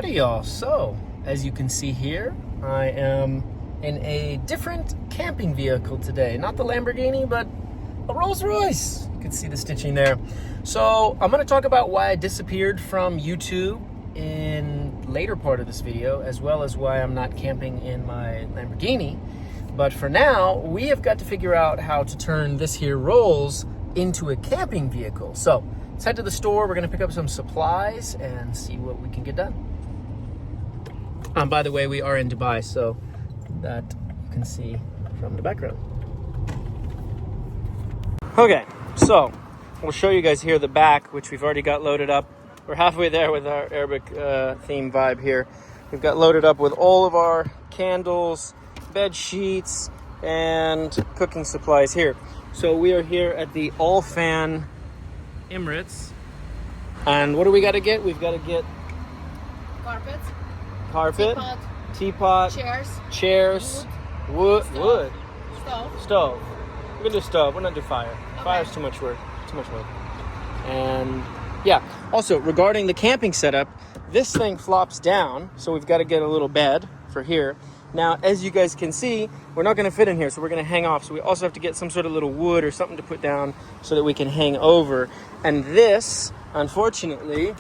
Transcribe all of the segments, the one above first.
Alrighty y'all, so as you can see here, I am in a different camping vehicle today. Not the Lamborghini, but a Rolls-Royce. You can see the stitching there. So I'm going to talk about why I disappeared from YouTube in later part of this video, as well as why I'm not camping in my Lamborghini. But for now, we have got to figure out how to turn this here Rolls into a camping vehicle. So let's head to the store. We're going to pick up some supplies and see what we can get done. By the way, we are in Dubai, so that you can see from the background. Okay, so we'll show you guys here the back, which we've already got loaded up. We're halfway there with our Arabic theme vibe here. We've got loaded up with all of our candles, bed sheets, and cooking supplies here. So we are here at the All Fan Emirates. And what do we got to get? We've got to get carpet, teapot, chairs, wood, stove. We're gonna do stove. We're not do fire. Okay. Fire's too much work. And yeah. Also, regarding the camping setup, this thing flops down, so we've got to get a little bed for here. Now, as you guys can see, we're not going to fit in here, so we're going to hang off. So we also have to get some sort of little wood or something to put down so that we can hang over. And this, unfortunately,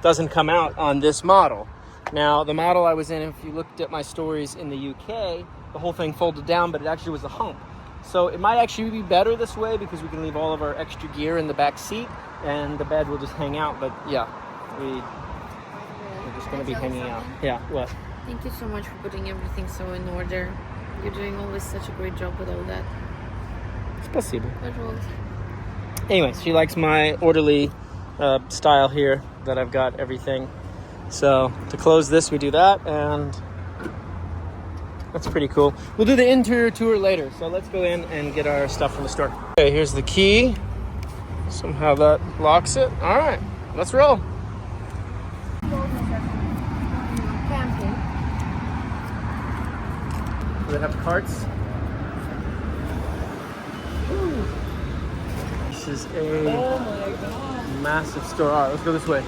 doesn't come out on this model. Now, the model I was in, if you looked at my stories in the UK, the whole thing folded down, but it actually was a hump. So it might actually be better this way because we can leave all of our extra gear in the back seat and the bed will just hang out. But yeah, we're just going to be hanging out. Yeah, what? Thank you so much for putting everything so in order. You're doing always such a great job with all that. Spasibo. Anyway, she likes my orderly style here that I've got everything. So to close this, we do that, and that's pretty cool. We'll do the interior tour later. So let's go in and get our stuff from the store. Okay, here's the key. Somehow that locks it. All right, let's roll. Do they have carts? Ooh. This is a massive store. All right, let's go this way.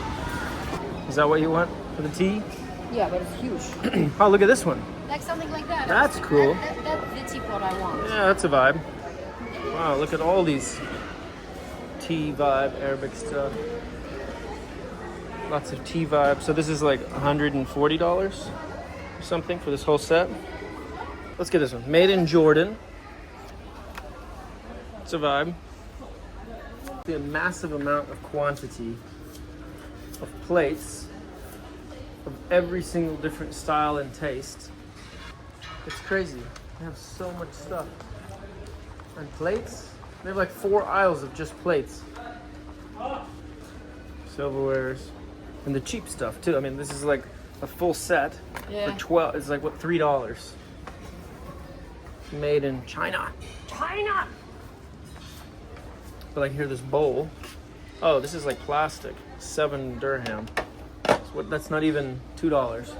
Is that what you want for the tea? Yeah, but it's huge. Oh, look at this one. Like something like that. That's cool. That's the teapot I want. Yeah, that's a vibe. Wow, look at all these tea vibe, Arabic stuff. Lots of tea vibe. So this is like $140 or something for this whole set. Let's get this one. Made in Jordan. It's a vibe. A massive amount of quantity of plates of every single different style and taste. It's crazy. They have so much stuff. And plates? They have like 4 aisles of just plates. Silverwares. And the cheap stuff too. I mean, this is like a full set for 12. It's like what, $3. Made in China. But like here, this bowl. Oh, this is like plastic. 7 dirham. That's not even $2. So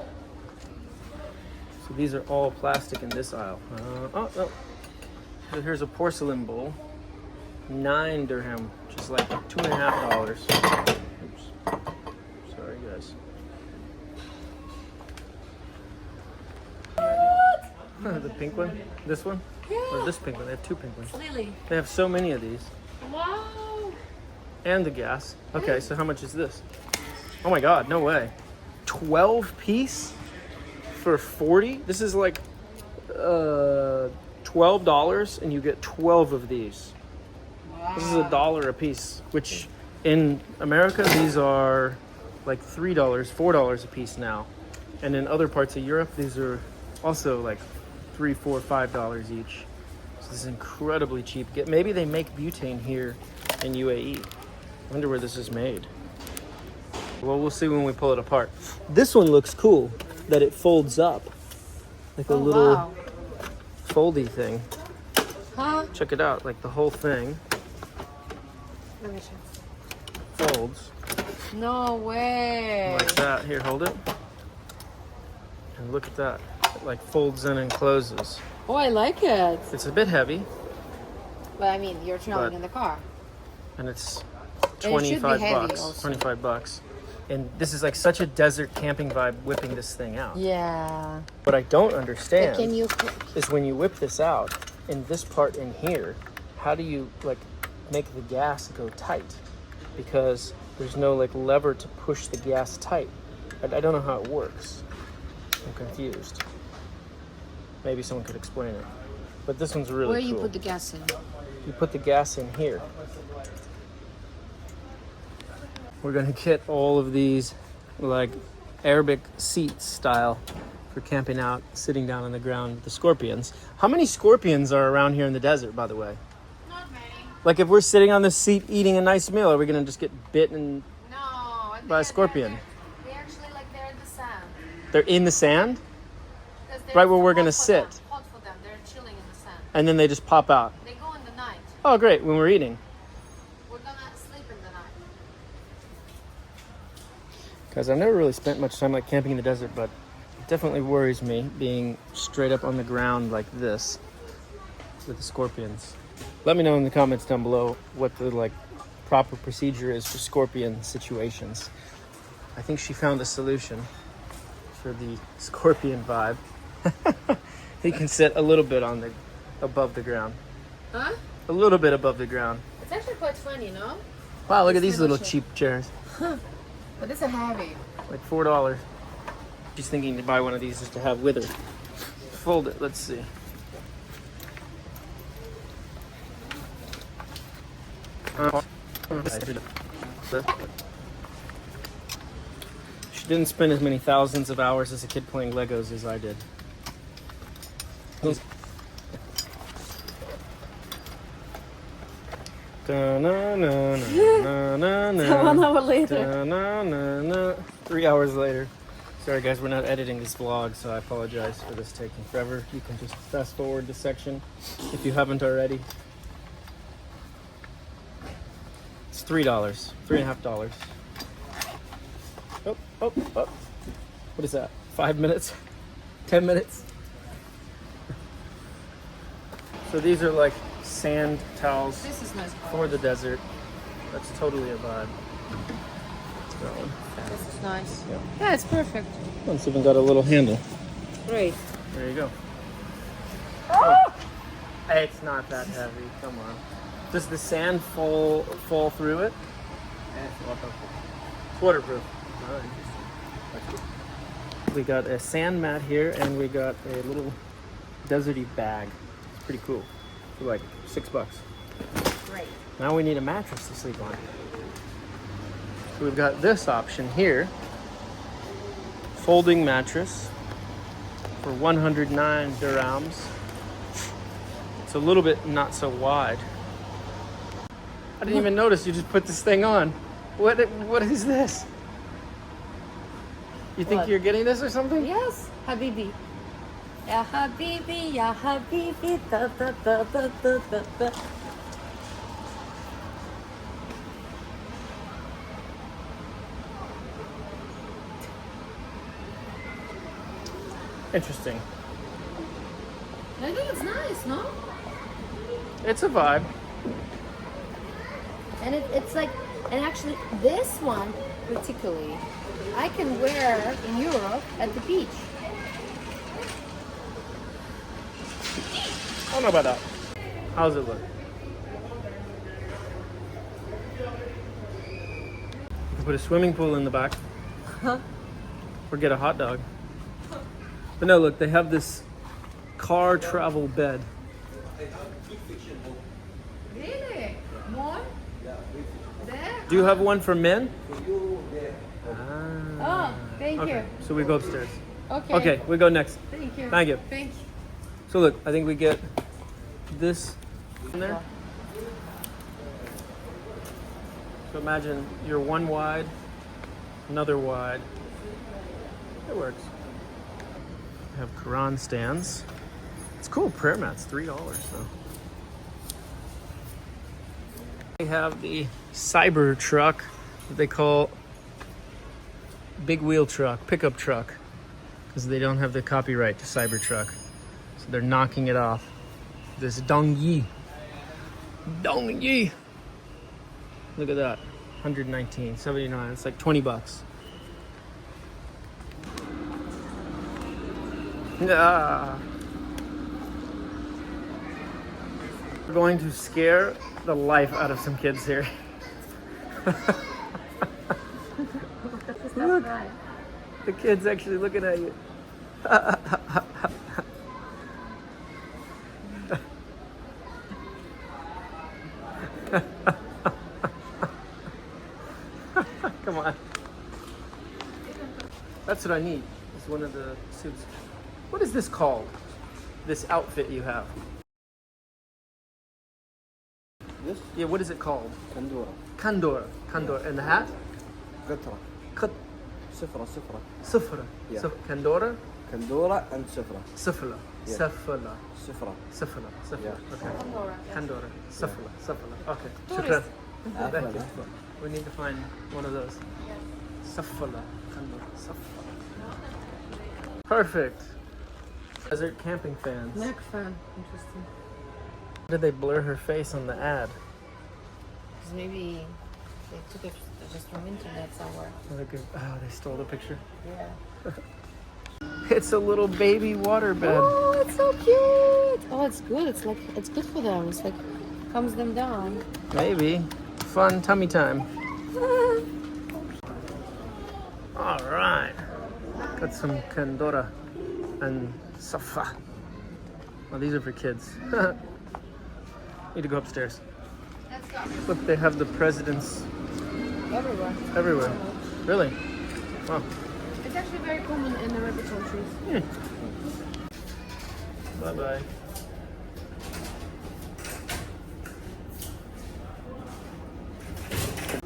these are all plastic in this aisle. Oh. So here's a porcelain bowl. 9 dirham, which is like $2.50. Oops. Sorry, guys. The pink one? This one? Yeah. Or this pink one? They have 2 pink ones. Lily. They have so many of these. Wow. And the gas. Okay, so how much is this? Oh my god, no way. 12 piece for 40? This is like $12 and you get 12 of these. Wow. This is $1 a piece, which in America these are like $3, $4 a piece now. And in other parts of Europe these are also like $3, $4, $5 each. So this is incredibly cheap. Maybe they make butane here in UAE. I wonder where this is made. Well, we'll see when we pull it apart. This one looks cool, that it folds up. Like a little foldy thing. Huh? Check it out, like the whole thing Let me check. folds. No way. Like that. Here, hold it. And look at that. It like folds in and closes. Oh, I like it. It's a bit heavy. But I mean, you're traveling in the car. And it's And it should be $25 heavy bucks. also. 25 bucks. And this is like such a desert camping vibe whipping this thing out. Yeah. What I don't understand Can you? is when you whip this out, in this part in here, how do you like make the gas go tight? Because there's no like lever to push the gas tight. I don't know how it works. I'm confused. Maybe someone could explain it. But this one's really Where cool. you put the gas in? You put the gas in here. We're gonna get all of these like Arabic seats style for camping out, sitting down on the ground with the scorpions. How many scorpions are around here in the desert, by the way? Not many. Like if we're sitting on this seat eating a nice meal, are we gonna just get bitten No. by a scorpion? They actually like they're in the sand. They're in the sand? 'Cause they're Right where we're hot gonna for sit. them, hot for them. They're chilling in the sand. And then they just pop out. They go in the night. Oh, great, when we're eating. We're gonna sleep in the night. Because I've never really spent much time like camping in the desert, but it definitely worries me being straight up on the ground like this with the scorpions. Let me know in the comments down below what the like proper procedure is for scorpion situations. I think she found a solution for the scorpion vibe. He can sit a little bit on the above the ground. Huh? A little bit above the ground. It's actually quite funny, no? Wow, look at It's these little little cheap chairs. But it's a heavy. Like $4. She's thinking to buy one of these just to have with her. Fold it, let's see. She didn't spend as many thousands of hours as a kid playing Legos as I did. Da-na-na-na-na-na-na. 1 hour later. Da-na-na-na. 3 hours later. Sorry guys, we're not editing this vlog, so I apologize for this taking forever. You can just fast forward this section if you haven't already. It's $3, $3.50. Oh, oh, oh. What is that? 5 minutes? 10 minutes? So these are like sand towels This is nice. for the desert. That's totally a vibe. That one. This is nice. Yeah. Yeah, it's perfect. Oh, it's even got a little handle. Great. There you go. Oh. It's not that heavy. Come on. Does the sand fall through it? It's waterproof. Oh, interesting. That's cool. We got a sand mat here, and we got a little deserty bag. It's pretty cool. For like $6. Great. Now we need a mattress to sleep on. So we've got this option here. Folding mattress for 109 dirhams. It's a little bit not so wide. I didn't even notice you just put this thing on. What is this? You think What? you're getting this or something? Yes, Habibi. Ya Habibi, ya Habibi, da da da da da da da. Interesting. I think it's nice, no? It's a vibe. And it's like, and actually this one particularly, I can wear in Europe at the beach. I don't know about that. How does it look? You can put a swimming pool in the back. Or get a hot dog. But no, look, they have this car travel bed. Really? More? There? Do you have one for men? Oh, thank Okay, you. so we go upstairs. Okay. Okay, we go next. Thank you. Thank you. Thank you. So look, I think we get this in there. So imagine you're one wide, another wide. It works. We have Quran stands. It's cool. Prayer mats, $3 though. We have the Cyber truck that they call big wheel truck, pickup truck, because they don't have the copyright to Cyber truck. So they're knocking it off. This Dongyi. Dongyi. Look at that. 119, 79. It's like $20. Ah. We're going to scare the life out of some kids here. Look, the kid's actually looking at you. Come on. That's what I need. It's one of the suits. What is this called? This outfit you have? This? Yeah, what is it called? Kandura. Kandora. Kandora. And the hat? Qatra. Kat. Sifra. Sufra. Yeah. So, Kandora? Kandura and Sifra. Sufla. Yeah. Safala. Sifra. Safala. Safala. Yeah. Okay. Kandora. Safala. Safala. Okay. Tourist. Shukran. Ah, Thank you. fine. We need to find one of those. Safala. Kandora. Safala. Perfect. Desert camping fans. Neck fan. Interesting. Did they blur her face on the ad? Because maybe they took it just from internet somewhere. Oh, they stole the picture. Yeah. It's a little baby waterbed. Oh, it's so cute. Oh, it's good. It's like it's good for them. It's like calms them down. Maybe. Fun tummy time. All right. Got some Kandora and Safa. Oh, these are for kids. Need to go upstairs. Let's go. Look, they have the presidents Everywhere. everywhere. Really? Wow. It's actually very common in Arabic countries. Bye-bye.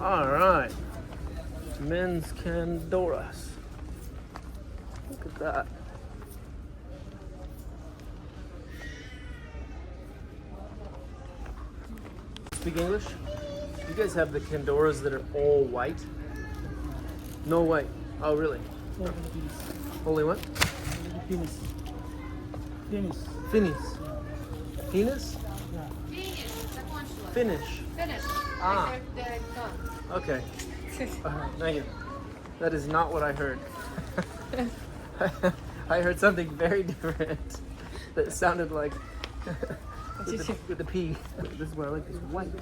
All right. Men's Candoras. Look at that. Speak English? You guys have the Candoras that are all white? No white. Oh, really? Only what? Penis. Finis. Finish. Finish. Finish. Ah. They're done. Okay. Thank you. That is not what I heard. I heard something very different that sounded like with the P. This is what I like. This white.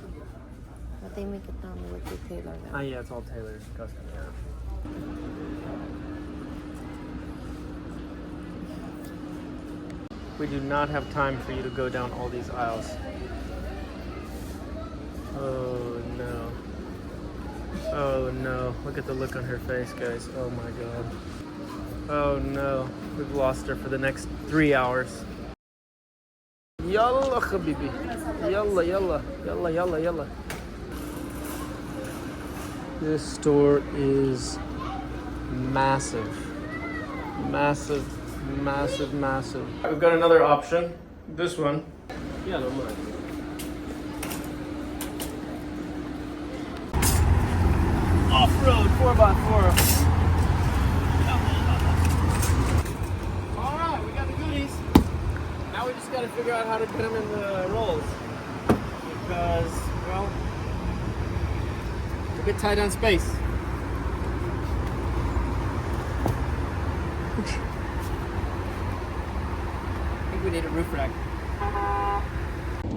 But they make it down with the tailor now. Ah, yeah, it's all tailored custom. Yeah. We do not have time for you to go down all these aisles. Oh no. Oh no. Look at the look on her face, guys. Oh my god. Oh no. We've lost her for the next 3 hours. Yalla habibi. Yalla yalla. Yalla yalla yalla. This store is massive. Massive. Massive, massive. We've got another option. This one. Yeah, no more. Off-road 4x4. Alright, we got the goodies. Now we just gotta figure out how to put them in the rolls. Because, well, we're a bit tight on space. We need a roof rack.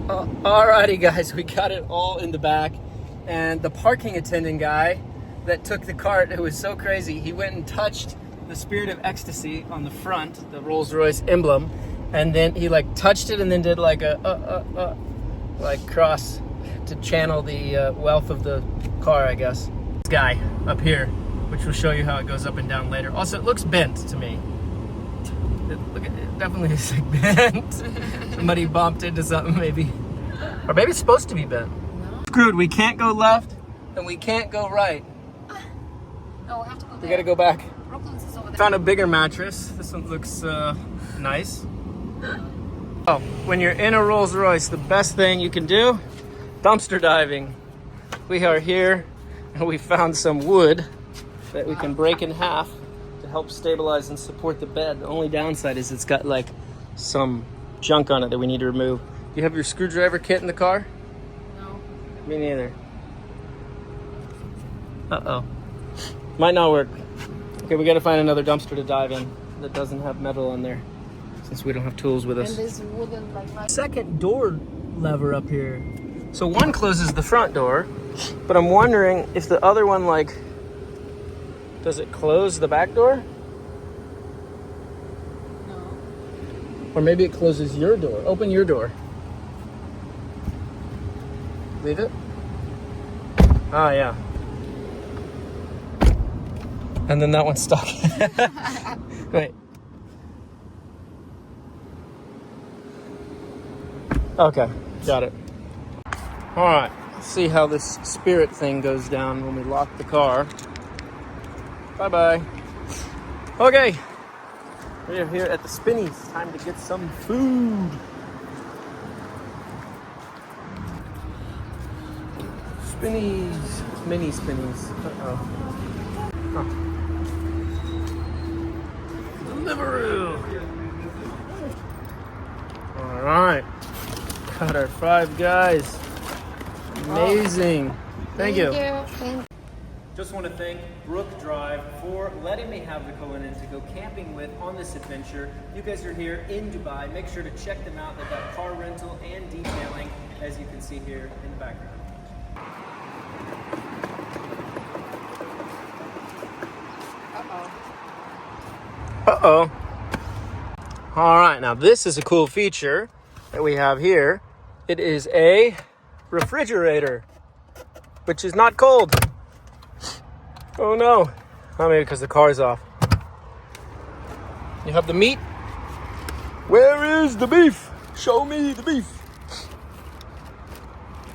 Alrighty guys, we got it all in the back, and the parking attendant guy that took the cart, it was so crazy, he went and touched the Spirit of Ecstasy on the front, the Rolls-Royce emblem, and then he like touched it and then did like a like cross to channel the wealth of the car, I guess. This guy up here, which will show you how it goes up and down later. Also, it looks bent to me. Look at it, definitely is like bent. Somebody bumped into something maybe. Or maybe it's supposed to be bent. No. Screwed, we can't go left and we can't go right. No, we have to go there. We gotta go back. Brooklyn's is over there. Found a bigger mattress. This one looks nice. Oh, when you're in a Rolls Royce, the best thing you can do, dumpster diving. We are here and we found some wood that we can break in half to help stabilize and support the bed. The only downside is it's got like some junk on it that we need to remove. Do you have your screwdriver kit in the car? No. Me neither. Uh-oh. Might not work. Okay, we gotta find another dumpster to dive in that doesn't have metal on there. since we don't have tools with And us. this wooden like Second door lever up here. So one closes the front door, but I'm wondering if the other one, like, does it close the back door? no. Or maybe it closes your door. Open your door. Leave it? Ah, yeah. And then that one's stuck. Wait. Okay, got it. All right, let's see how this spirit thing goes down when we lock the car. Bye-bye. Okay, we are here at the Spinnies. Time to get some food. Spinnies, mini Spinnies. Uh-oh. Huh. Deliveroo. All right. Got our 5 guys. Amazing. Thank you. Just want to thank Brooke Drive for letting me have the Cullinan to go camping with on this adventure. You guys are here in Dubai. Make sure to check them out. They've got car rental and detailing, as you can see here in the background. Uh-oh. All right, now this is a cool feature that we have here. It is a refrigerator, which is not cold. Oh no. Oh, maybe because the car's off. You have the meat. Where is the beef? Show me the beef.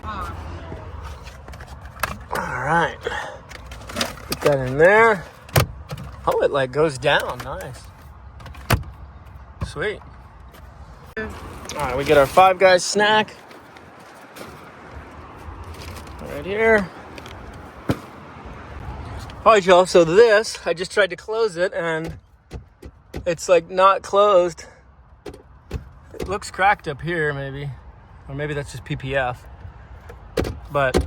All right. Put that in there. Oh, it like goes down. Nice. Sweet. All right, we get our 5 guys snack right here. All right, y'all. So this, I just tried to close it and it's like not closed. It looks cracked up here, maybe, or maybe that's just PPF. But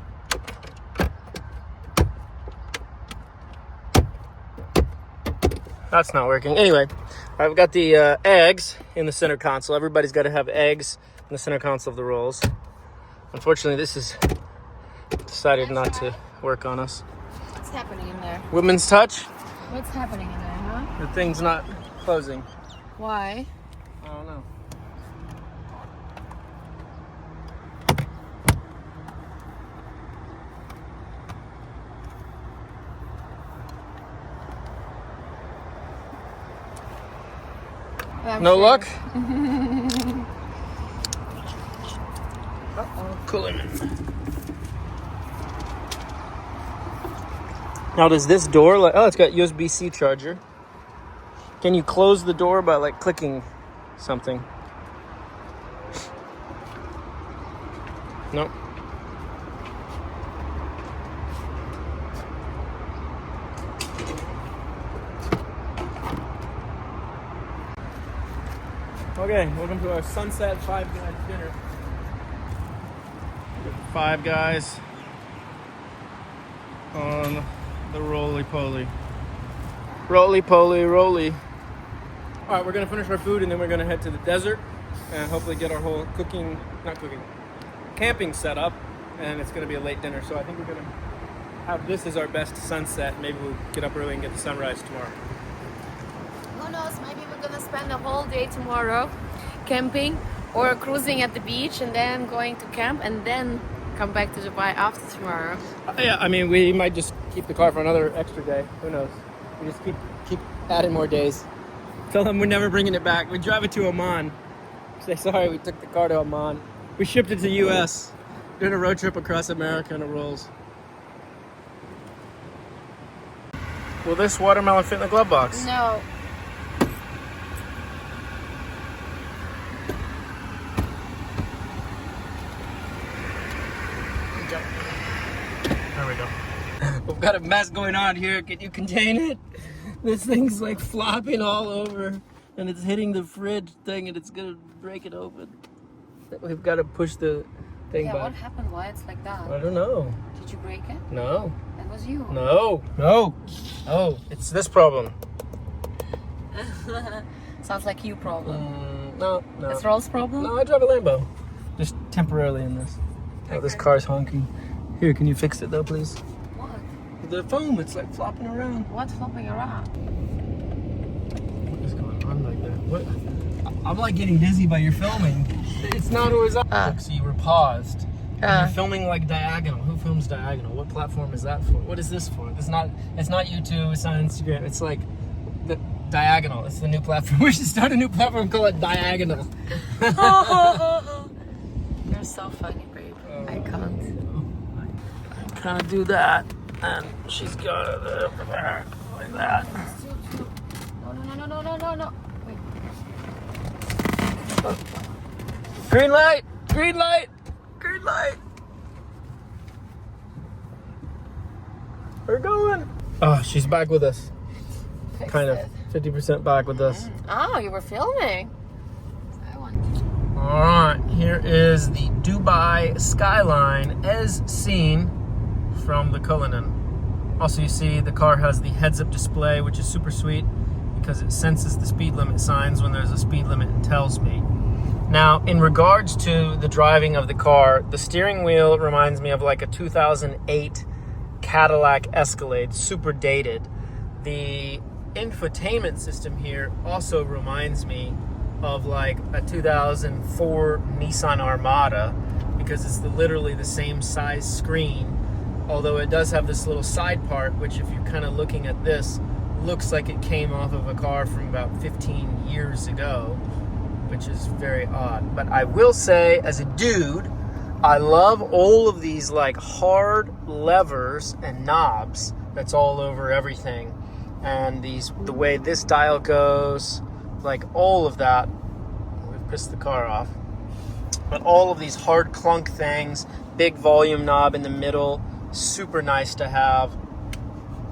that's not working. Anyway, I've got the eggs in the center console. Everybody's got to have eggs in the center console of the Rolls. Unfortunately, this has decided not to work on us. What's happening in there? Women's touch. What's happening in there, huh? The thing's not closing. Why? I don't know. No luck? Uh-oh. Cullinan. Now does this door, like, oh, it's got USB-C charger. Can you close the door by like clicking something? Nope. Okay, welcome to our Sunset 5 Guys dinner. 5 guys on the roly-poly. Roly-poly, roly. All right, we're gonna finish our food and then we're gonna head to the desert and hopefully get our whole camping set up, and it's gonna be a late dinner. So I think we're gonna have this as our best sunset. Maybe we'll get up early and get the sunrise tomorrow. Who knows, maybe we're gonna spend the whole day tomorrow camping or cruising at the beach and then going to camp and then come back to Dubai after tomorrow. Yeah, I mean, we might just keep the car for another extra day. Who knows? We just keep adding more days. Tell them we're never bringing it back. We drive it to Oman. Say sorry, we took the car to Oman. We shipped it to the U.S. Doing a road trip across America in a Rolls. Will this watermelon fit in the glove box? No. There we go. We've got a mess going on here. Can you contain it? This thing's like flopping all over and it's hitting the fridge thing and it's gonna break it open. We've got to push the thing back. What happened? Why it's like that? I don't know. Did you break it? No. That was you. No. No. Oh, it's this problem. Sounds like you problem. No. It's Rolls problem? No, I drive a Lambo. Just temporarily in this. Oh, this car's honking. Here, can you fix it though, please? What? The foam, it's like flopping around. What's flopping around? What is going on like that? What? I'm like getting dizzy by your filming. It's not horizontal. Look, so you were paused. You're filming like diagonal. Who films diagonal? What platform is that for? What is this for? It's not YouTube, it's not Instagram. It's like the diagonal. It's the new platform. We should start a new platform and call it Diagonal. You're so funny, babe. I can't. I can't do that. And she's got it over there like that. No. Wait. Green light! Green light! Green light! We're going! Oh, she's back with us. Fix Kind of. it. 50% back with us. Oh, you were filming. Alright, here is the Dubai skyline as seen from the Cullinan. Also, you see the car has the heads-up display, which is super sweet because it senses the speed limit signs when there's a speed limit and tells me. Now, in regards to the driving of the car, the steering wheel reminds me of like a 2008 Cadillac Escalade, super dated. The infotainment system here also reminds me of like a 2004 Nissan Armada because it's literally the same size screen, although it does have this little side part, which if you're kind of looking at this, looks like it came off of a car from about 15 years ago, which is very odd. But I will say, as a dude, I love all of these like hard levers and knobs that's all over everything. And the way this dial goes, like all of that. We've pissed the car off. But all of these hard clunk things, big volume knob in the middle, super nice to have.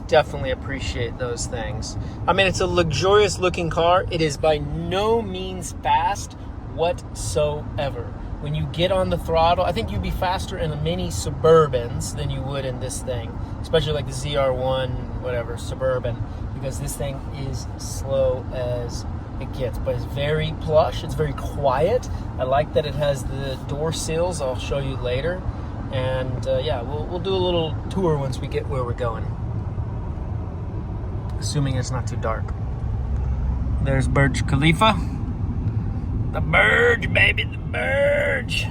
Definitely appreciate those things. I mean, it's a luxurious looking car. It is by no means fast whatsoever. When you get on the throttle, I think you'd be faster in the mini Suburbans than you would in this thing, especially like the ZR1, whatever, Suburban, because this thing is slow as it gets, but it's very plush. It's very quiet. I like that it has the door sills. I'll show you later. And yeah, we'll do a little tour once we get where we're going. Assuming it's not too dark. There's Burj Khalifa. The Burj, baby, the Burj.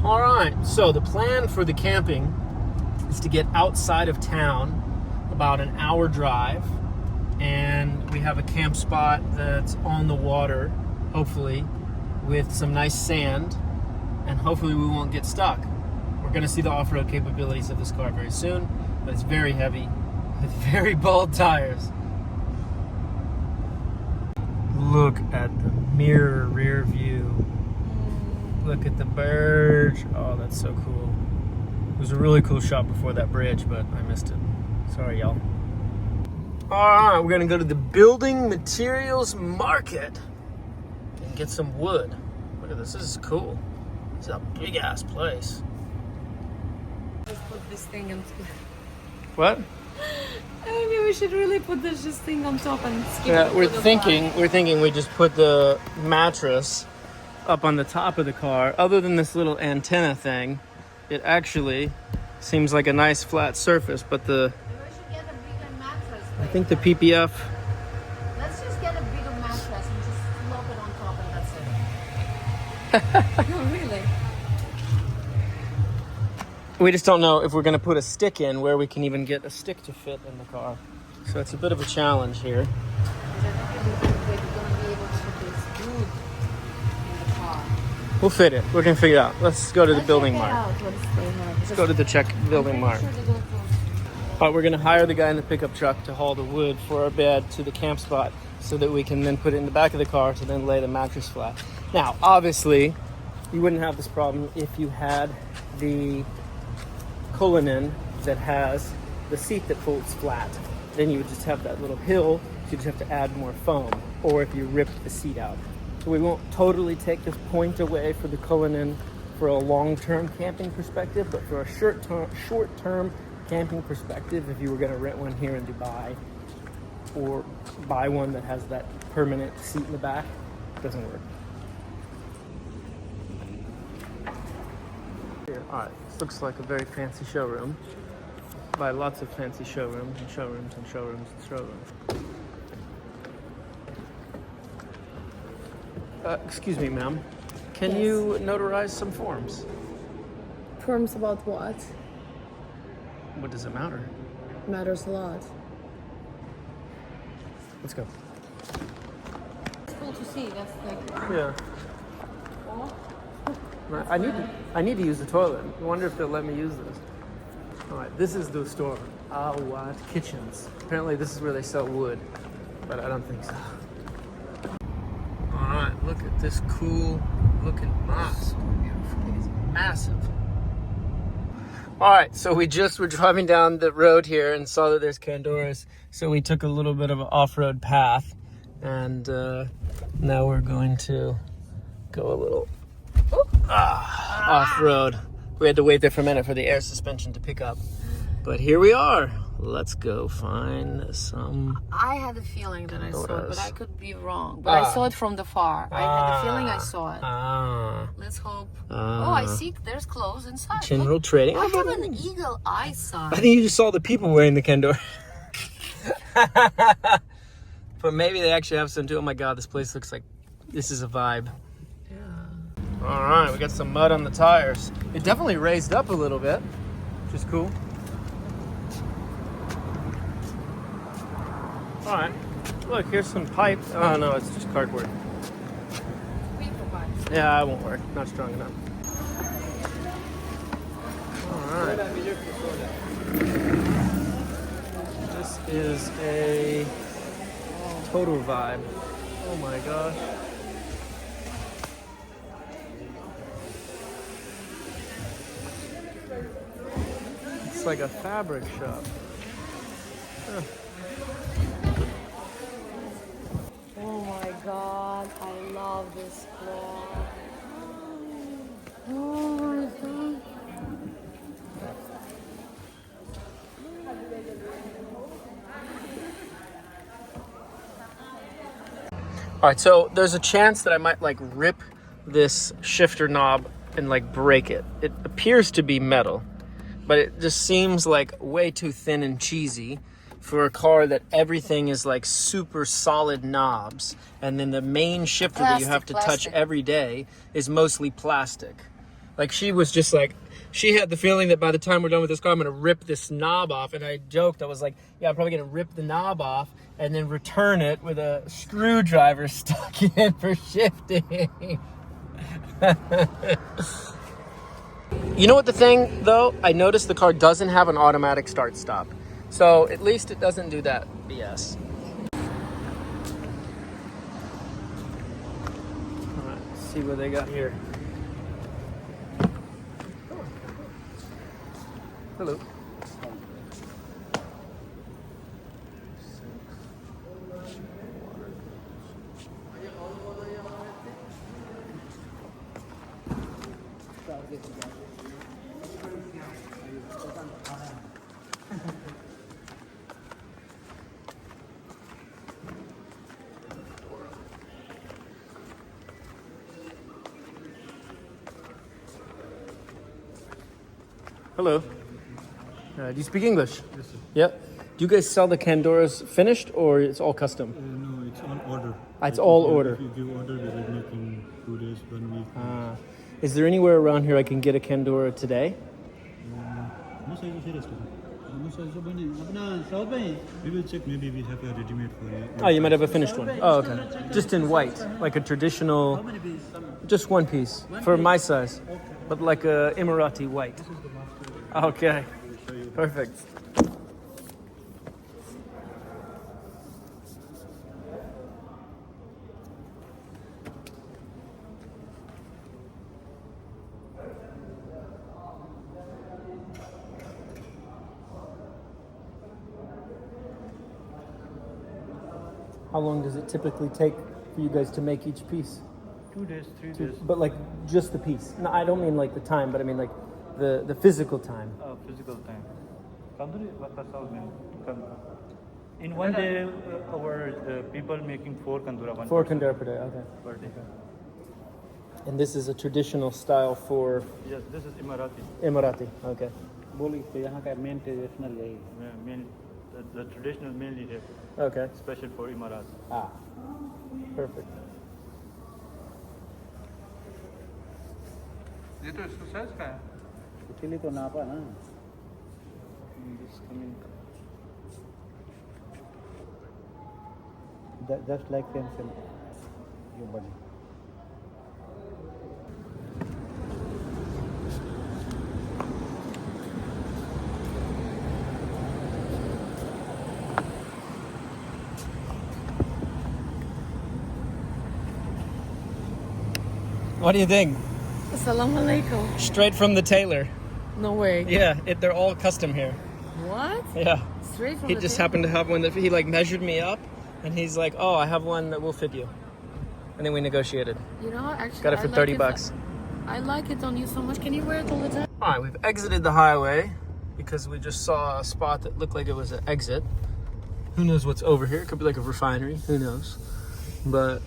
All right, so the plan for the camping is to get outside of town, about an hour drive, and we have a camp spot that's on the water, hopefully, with some nice sand, and hopefully we won't get stuck. We're gonna see the off-road capabilities of this car very soon, but it's very heavy, with very bold tires. Look at the mirror rear view. Look at the Burj. Oh, that's so cool. It was a really cool shot before that bridge, but I missed it. Sorry, y'all. All right, we're gonna go to the building materials market and get some wood. Look at this, this is cool. It's a big ass place. Let's put this thing on. What? Maybe we should really put this thing on top and skip Yeah, it. we're thinking we just put the mattress up on the top of the car. Other than this little antenna thing, it actually seems like a nice flat surface, but Maybe we should get a bigger mattress. I think the PPF. Let's just get a bigger mattress and just flop it on top and that's it. No, really. We just don't know if we're going to put a stick in where we can even get a stick to fit in the car. So it's a bit of a challenge here. We'll fit it. We're going to figure it out. Let's go to the building mart. Let's go to the building mart. But we're going to hire the guy in the pickup truck to haul the wood for our bed to the camp spot so that we can then put it in the back of the car to then lay the mattress flat. Now, obviously, you wouldn't have this problem if you had the Cullinan that has the seat that folds flat. Then you would just have that little hill, so you just have to add more foam, or if you ripped the seat out. So we won't totally take this point away for the Cullinan for a long-term camping perspective, but for a short-term camping perspective, if you were going to rent one here in Dubai, or buy one that has that permanent seat in the back. It doesn't work. Here, all right, this looks like a very fancy showroom. By lots of fancy showrooms and showrooms and showrooms and showrooms. Excuse me, ma'am. Can Yes. you notarize some forms? Forms about what? What does it matter? Matters a lot. Let's go. It's cool to see. That's like. Yeah. I need to use the toilet. I wonder if they'll let me use this. All right, this is the store. Awad Kitchens. Apparently this is where they sell wood, but I don't think so. All right, look at this cool looking box. It's massive. All right, so we just were driving down the road here and saw that there's Candoras. So we took a little bit of an off-road path, and now we're going to go a little off-road. We had to wait there for a minute for the air suspension to pick up. But here we are. Let's go find some. I had a feeling that I saw it, Candoras. but I could be wrong. But I saw it from the far. I had a feeling I saw it. Let's hope. Oh, I see. There's clothes inside. General Look, trading. I have an eagle eye I sign. think you just saw the people wearing the Candora. But maybe they actually have some too. Oh my God, this place looks like this is a vibe. Yeah. All right, we got some mud on the tires. It definitely raised up a little bit, which is cool. All right, look, here's some pipe. Oh no, it's just cardboard. Paper bags. Yeah, it won't work. Not strong enough. All right. This is a total vibe. Oh my gosh. It's like a fabric shop. Huh. Oh my God, I love this cloth. Oh my God. All right, so there's a chance that I might like rip this shifter knob and like break it. It appears to be metal, but it just seems like way too thin and cheesy for a car that everything is like super solid knobs, and then the main shifter that you have to touch every day is mostly plastic. Like she was just like, she had the feeling that by the time we're done with this car, I'm gonna rip this knob off. And I joked, I was like, yeah, I'm probably gonna rip the knob off and then return it with a screwdriver stuck in for shifting. You know what the thing though? I noticed the car doesn't have an automatic start stop. So at least it doesn't do that BS. All right, let's see what they got here. Hello. Hello. Do you speak English? Yes, sir. Yep. Do you guys sell the Candoras finished or it's all custom? No, it's on order. It's all order. If you give order, we will make in 2 days, 1 week. Is there anywhere around here I can get a Candora today? We will check, maybe we have a ready-made for you. Oh, you might have a finished one. Oh, okay. Just in white, like a traditional, just one piece for my size, but like a Emirati white. Okay, perfect. How long does it typically take for you guys to make each piece? 2 days, 3 days. But like just the piece. No, I don't mean like the time, but I mean like the physical time. Physical time. In one day, our people making 4 kandura. 4 kandura per day. Okay. Per day. And this is a traditional style for Yes, this is Emirati. Emirati. Okay. बोली तो यहाँ का main traditional यही Main, the traditional mainly here, Okay. special for Emirat. हाँ Perfect. ये तो exercise का है. इसीलिए तो नापा ना just like same your body. What do you think? Assalamu alaikum. Straight from the tailor. No way. Yeah, they're all custom here. What? Yeah. Straight from He the just table? happened to have one that he like measured me up, and he's like, "Oh, I have one that will fit you." And then we negotiated. You know, actually, Got it for I 30 like bucks. I like it on you so much. Can you wear it all the time? All right, we've exited the highway because we just saw a spot that looked like it was an exit. Who knows what's over here? It could be like a refinery. Who knows? But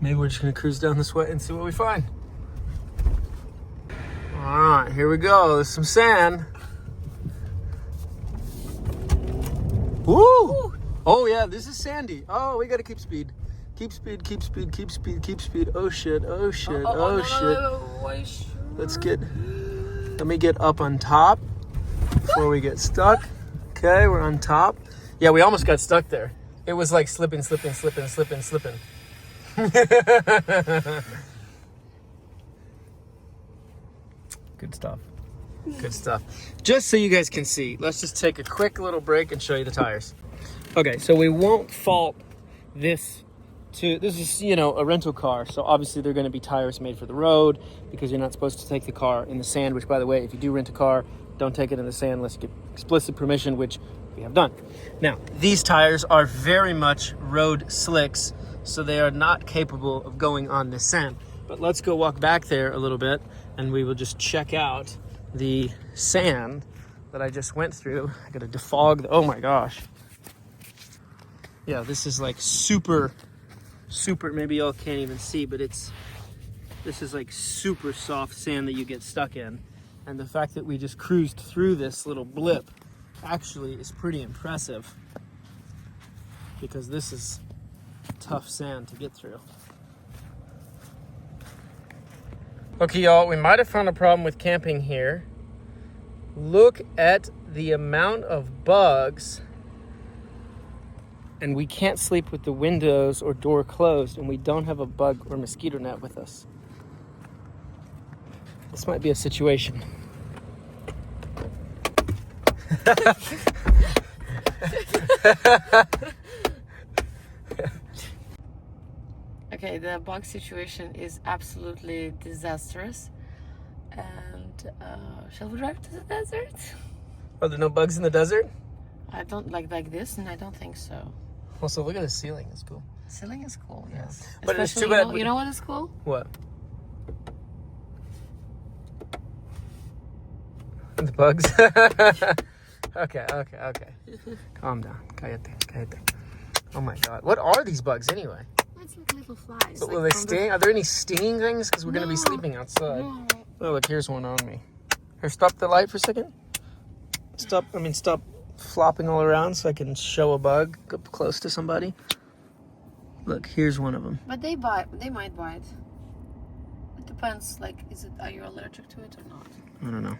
maybe we're just gonna cruise down this way and see what we find. All right, here we go. There's some sand. Woo! Oh yeah, this is sandy. Oh, we gotta keep speed. Keep speed, keep speed, keep speed, keep speed. Oh shit, oh shit, oh shit. Let's let me get up on top before we get stuck. Okay, we're on top. Yeah, we almost got stuck there. It was like slipping. Good stuff. Good stuff. Just so you guys can see, let's just take a quick little break and show you the tires. Okay, so we won't fault this is, you know, a rental car. So obviously they're going to be tires made for the road because you're not supposed to take the car in the sand, which by the way, if you do rent a car, don't take it in the sand unless you get explicit permission, which we have done. Now, these tires are very much road slicks, so they are not capable of going on the sand. But let's go walk back there a little bit and we will just check out the sand that I just went through. I gotta defog oh my gosh. Yeah, this is like super, maybe y'all can't even see, but this is like super soft sand that you get stuck in. And the fact that we just cruised through this little blip actually is pretty impressive because this is tough sand to get through. Okay, y'all, we might have found a problem with camping here. Look at the amount of bugs, and we can't sleep with the windows or door closed, and we don't have a bug or mosquito net with us. This might be a situation. Okay, the bug situation is absolutely disastrous. And shall we drive to the desert? Oh, there are no bugs in the desert? I don't like this, and I don't think so. Also, look at the ceiling. It's cool. Ceiling is cool, yes. But it's too Especially, bad. You know what is cool? What? The bugs? Okay. Calm down. Cállate. Oh my god. What are these bugs anyway? It's like little flies. But like will they from sting? Are there any stinging things? Because we're going to be No. sleeping outside. No. Oh, look, here's one on me. Here, stop the light for a second. Stop flopping all around so I can show a bug up close to somebody. Look, here's one of them. But they bite. They might bite. It depends. Like, are you allergic to it or not? I don't know.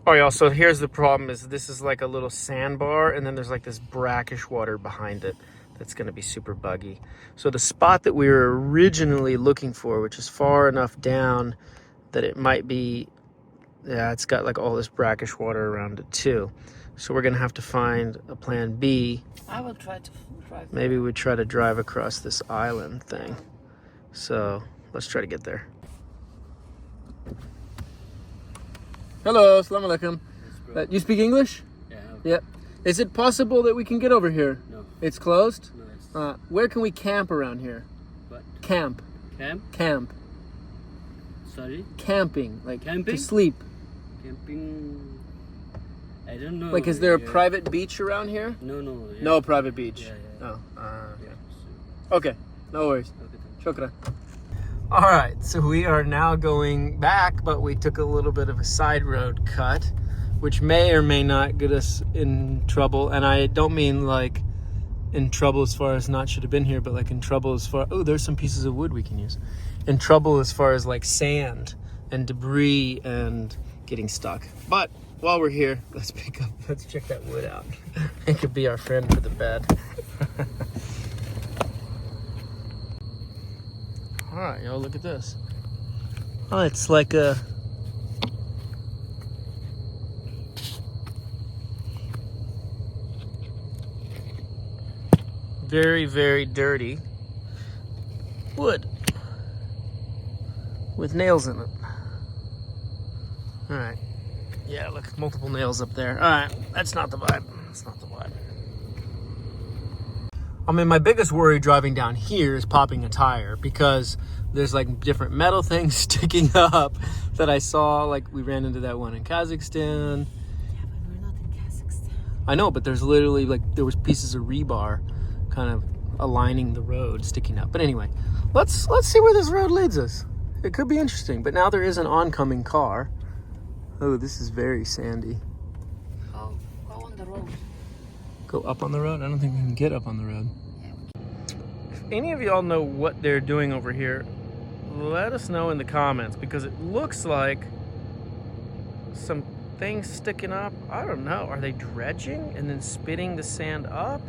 Oh, y'all, so here's the problem is this is like a little sandbar, and then there's like this brackish water behind it that's going to be super buggy. So the spot that we were originally looking for, which is far enough down that it might be, yeah, it's got like all this brackish water around it too. So we're going to have to find a plan B. I will try to drive. Maybe we try to drive across this island thing. So let's try to get there. Hello, assalamu alaikum. You speak English? Yeah. Yep. Is it possible that we can get over here? No. It's closed? No, it's Where can we camp around here? what? Camp. Camp? Sorry? Camping. Like Camping? to sleep. Camping I don't know. Like, is there a private beach around here? No, no. Yeah. No private beach. Yeah, No. Yeah. Okay. No worries. Okay. Shukran. All right, so we are now going back, but we took a little bit of a side road cut, which may or may not get us in trouble. And I don't mean like in trouble as far as not should have been here, but like in trouble as far, oh, there's some pieces of wood we can use. In trouble as far as like sand and debris and getting stuck. But while we're here, let's check that wood out. It could be our friend for the bed. All right, y'all, look at this. Oh, it's like a very, very dirty wood with nails in it. All right. Yeah, look, multiple nails up there. All right, that's not the vibe. That's not the vibe. I mean, my biggest worry driving down here is popping a tire because there's like different metal things sticking up that I saw. Like we ran into that one in Kazakhstan. Yeah, but we're not in Kazakhstan. I know, but there's literally like there was pieces of rebar kind of aligning the road sticking up. But anyway, let's see where this road leads us. It could be interesting. But now there is an oncoming car. Oh, this is very sandy. Go on the road. Go up on the road? I don't think we can get up on the road. If any of y'all know what they're doing over here, let us know in the comments, because it looks like some things sticking up. I don't know. Are they dredging and then spitting the sand up?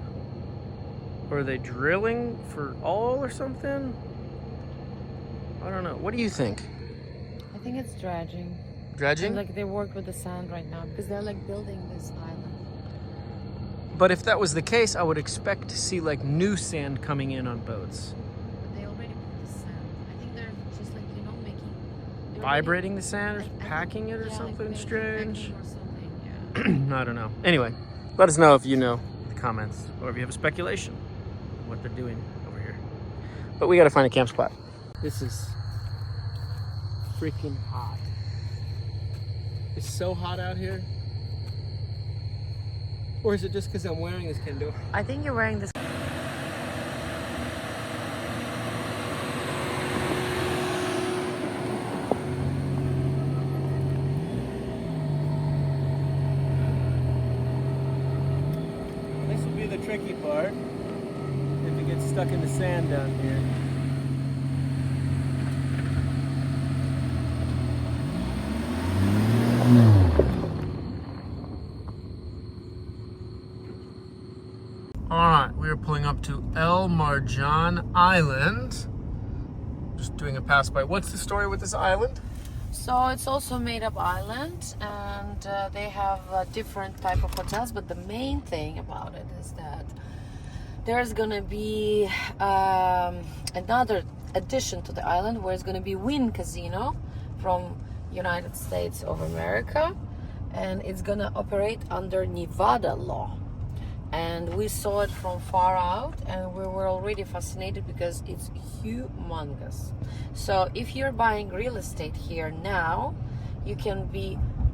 Or are they drilling for oil or something? I don't know. What do you think? I think it's dredging. Dredging? Like they work with the sand right now because they're like building this island. But if that was the case, I would expect to see like new sand coming in on boats. But they already put the sand. I think they're just like, you know, making... Vibrating the sand or like, packing it or yeah, something like strange? or something, yeah. I don't know. Anyway, let us know if you know in the comments or if you have a speculation of what they're doing over here. But we got to find a camp spot. This is freaking hot. It's so hot out here. Or is it just because I'm wearing this Kendo? I think you're wearing this. This will be the tricky part. If it gets stuck in the sand down here. Alright, we are pulling up to El Marjan Island. Just doing a pass by. What's the story with this island? So it's also made up island, and they have different type of hotels. But the main thing about it is that there's gonna be another addition to the island, where it's gonna be Wynn Casino from United States of America, and it's gonna operate under Nevada law. And we saw it from far out, and we were already fascinated because it's humongous. So if you're buying real estate here now, you can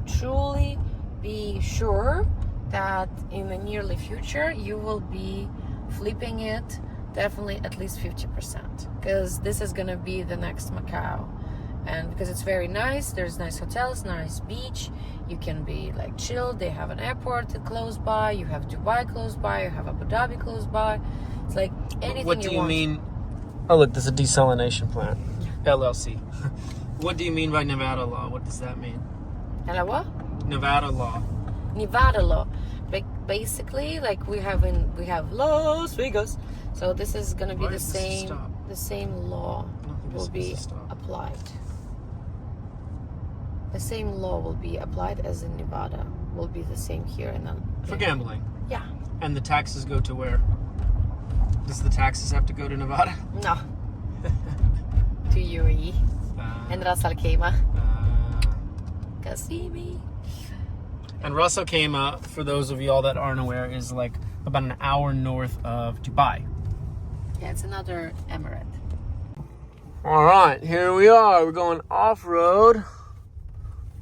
truly be sure that in the nearly future you will be flipping it definitely at least 50%, because this is gonna be the next Macau. And because it's very nice, there's nice hotels, nice beach, you can be like chilled. They have an airport close by, you have Dubai close by, you have Abu Dhabi close by. It's like anything What do you want. mean? Oh look, there's a desalination plant. LLC. What do you mean by Nevada law? What does that mean? Hello, what? Nevada law. Nevada law. Basically, like we have Las Vegas. So this is gonna be Why the does this same stop? the same law I don't think will it's be supposed to stop. applied. The same law will be applied as in Nevada. Will be the same here and then. For gambling. Yeah. And the taxes go to where? Does the taxes have to go to Nevada? No. To UAE and Ras Al Khaimah. Qasimi. And Ras Al Khaimah, for those of y'all that aren't aware, is like about an hour north of Dubai. Yeah, it's another emirate. All right, here we are. We're going off-road,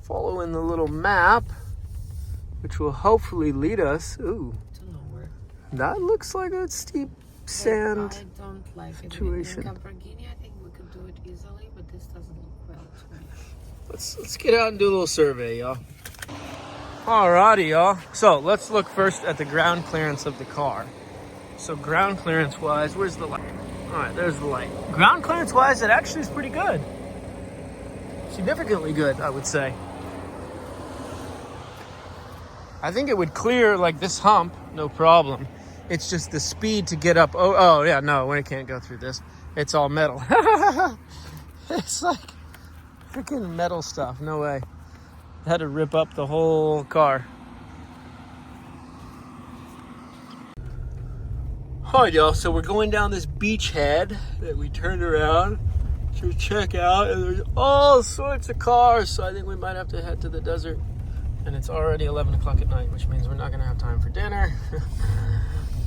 following the little map. which will hopefully lead us. Ooh, To nowhere. that looks like a steep sand I don't like situation. it. In Camperghini, I think we could do it easily, but this doesn't look well to me. Let's get out and do a little survey, y'all. Alrighty, y'all. So let's look first at the ground clearance of the car. So ground clearance wise, where's the light? Alright, there's the light. Ground clearance wise, it actually is pretty good. Significantly good, I would say. I think it would clear like this hump, no problem. It's just the speed to get up. Oh yeah, no, we can't go through this. It's all metal. It's like freaking metal stuff. No way. I had to rip up the whole car. Alright, y'all, so we're going down this beachhead that we turned around to check out, and there's all sorts of cars, so I think we might have to head to the desert. And it's already 11 o'clock at night, which means we're not gonna have time for dinner.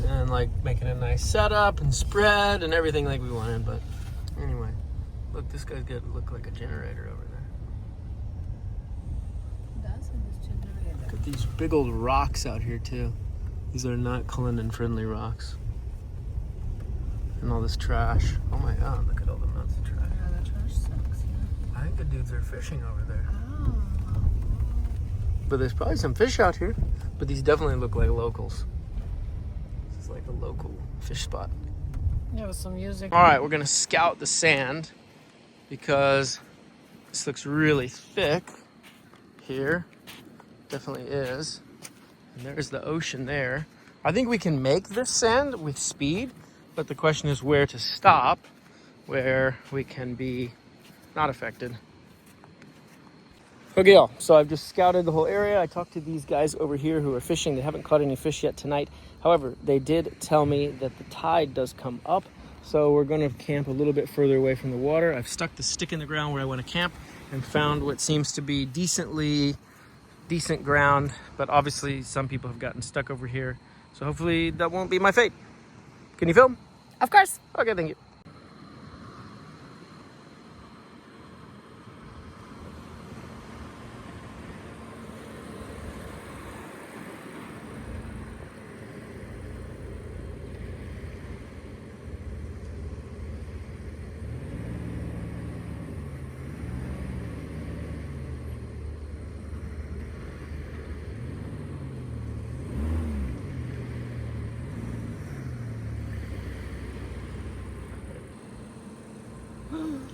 And like making a nice setup and spread and everything like we wanted, but anyway. Look, this guy's gonna look like a generator over there. That's in this generator. Look at these big old rocks out here too. These are not Cullinan friendly rocks. And all this trash. Oh my god, look at all the amounts of trash. Yeah, the trash sucks. Yeah. I think the dudes are fishing over there. Oh. But there's probably some fish out here. But these definitely look like locals. This is like a local fish spot. Yeah, with some music. Alright, we're gonna scout the sand because this looks really thick here. Definitely is. And there's the ocean there. I think we can make this sand with speed, but the question is where to stop, where we can be not affected. Okay, y'all, so I've just scouted the whole area. I talked to these guys over here who are fishing. They haven't caught any fish yet tonight. However, they did tell me that the tide does come up, so we're going to camp a little bit further away from the water. I've stuck the stick in the ground where I want to camp and found what seems to be decent ground, but obviously some people have gotten stuck over here, so hopefully that won't be my fate. Can you film? Of course. Okay, thank you.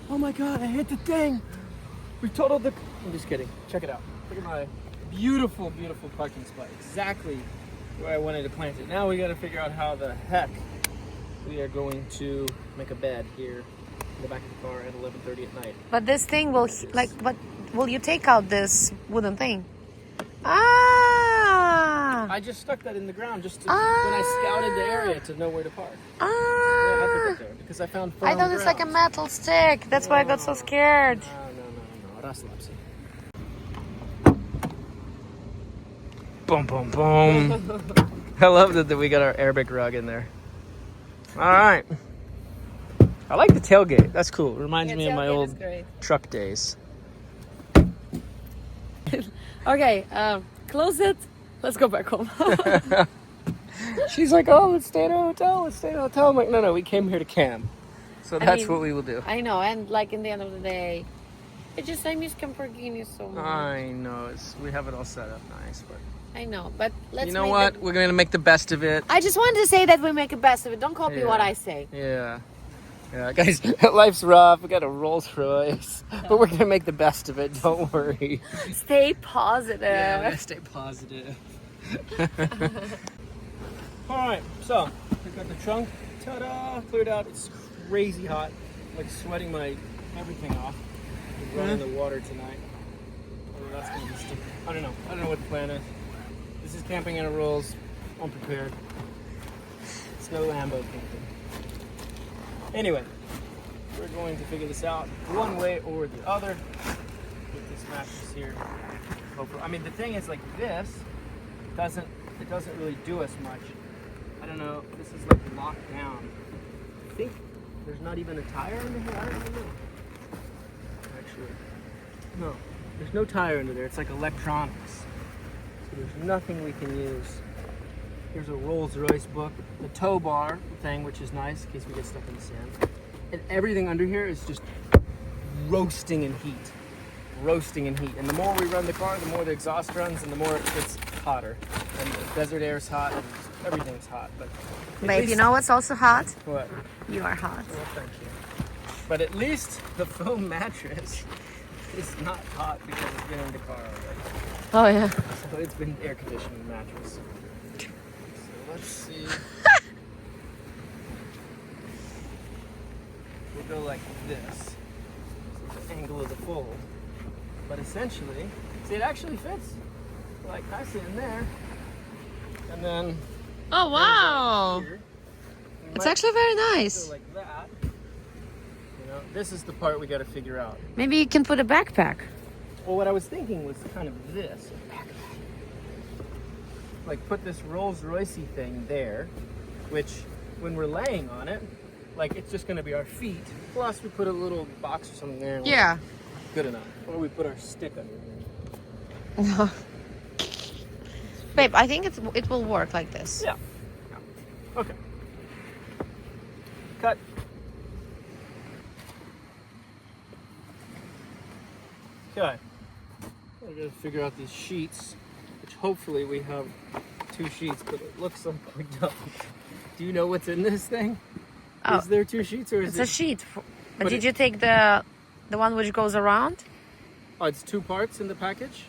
Oh my god, I hit the thing! We totaled the... I'm just kidding. Check it out. Look at my beautiful, beautiful parking spot. Exactly where I wanted to plant it. Now we gotta figure out how the heck we are going to make a bed here in the back of the car at 11:30 at night. But this thing will, but will you take out this wooden thing? Ah! I just stuck that in the ground just to, when I scouted the area to know where to park. Yeah, I put that there because I found firm I thought it's like a ground. metal stick. That's why I got so scared. No. That's lapsy. Boom, boom, boom. I love that we got our Arabic rug in there. All right. I like the tailgate. That's cool. It reminds me of my old truck days. Okay, close it. Let's go back home. She's like, oh, let's stay at a hotel. I'm like, no, we came here to camp. So that's what we will do. I know, and like in the end of the day, I miss Camperghini so much. I know. We have it all set up nice, but... I know, but let's. You know what? We're going to make the best of it. I just wanted to say that we make the best of it. Don't copy what I say. Yeah, guys, life's rough. We got a Rolls-Royce, but we're gonna make the best of it. Don't worry. Stay positive. Yeah, we gotta stay positive. All right, so we got the trunk. Ta-da! Cleared out. It's crazy hot. Like sweating my everything off. We're running the water tonight. Oh, that's gonna be sticky. I don't know what the plan is. This is camping in a Rolls. Unprepared. It's no Lambo camping. Anyway, we're going to figure this out one way or the other with this mattress here. I mean, the thing is, like, this doesn't really do us much. I don't know. This is like locked down. I think there's not even a tire under here. I don't even know. Actually, no. There's no tire under there. It's like electronics. So There's nothing we can use. Here's a Rolls-Royce book, the tow bar thing, which is nice in case we get stuck in the sand. And everything under here is just roasting in heat. Roasting in heat. And the more we run the car, the more the exhaust runs and the more it gets hotter. And the desert air is hot and everything's hot. But Babe, you know what's also hot? What? You are hot. Well, thank you. But at least the foam mattress is not hot because it's been in the car already. Oh yeah. So it's been air conditioning mattress. So let's see. We'll go like this. So the angle of the fold. But essentially, see, it actually fits like nicely in there. And then. Oh wow. It's actually very nice. Go like that. You know, this is the part we got to figure out. Maybe you can put a backpack. Well, what I was thinking was kind of this. Like put this Rolls-Royce thing there, which when we're laying on it, like it's just gonna be our feet. Plus we put a little box or something there. And Yeah. Good enough. Or we put our stick under here. Babe, I think it will work like this. Yeah. Okay. Cut. Okay. I gotta figure out these sheets, which hopefully we have 2 sheets, but it looks like we don't. Do you know what's in this thing? Oh. Is there 2 sheets or is It's it? a sheet. But But did you take the one which goes around? Oh, it's 2 parts in the package?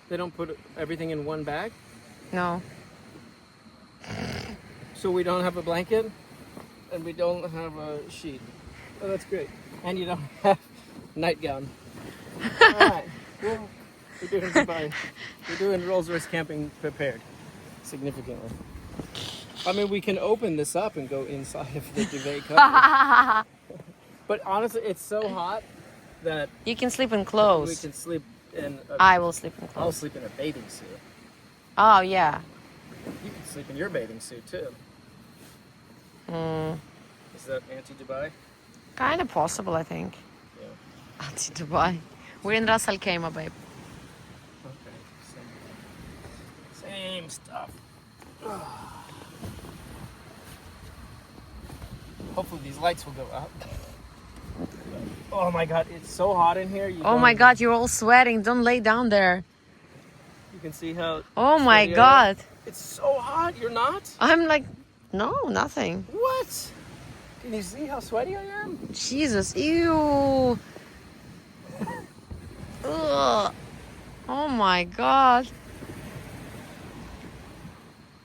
They don't put everything in one bag? No. So we don't have a blanket and we don't have a sheet. Oh, that's great. And you don't have a nightgown. All right. Well, we're doing Dubai. We're doing Rolls-Royce camping prepared significantly. I mean, we can open this up and go inside of the duvet cover. But honestly, it's so hot that You can sleep in we clothes. can sleep in I will sleep in I'll clothes. sleep in a bathing suit. Oh yeah. You can sleep in your bathing suit too. Mm, Is that anti-Dubai? kind of possible, I think. Yeah. Dubai. We're in Ras Al Khaimah, babe. Okay. Same stuff. Hopefully these lights will go up. Oh my god, it's so hot in here. You Oh don't my even- God, you're all sweating. Don't lay down there. You can see how. Oh my sweaty I am. God. It's so hot. You're not? I'm like, no, nothing. What? Can you see how sweaty I am? Jesus, ew. Ugh. Oh my God.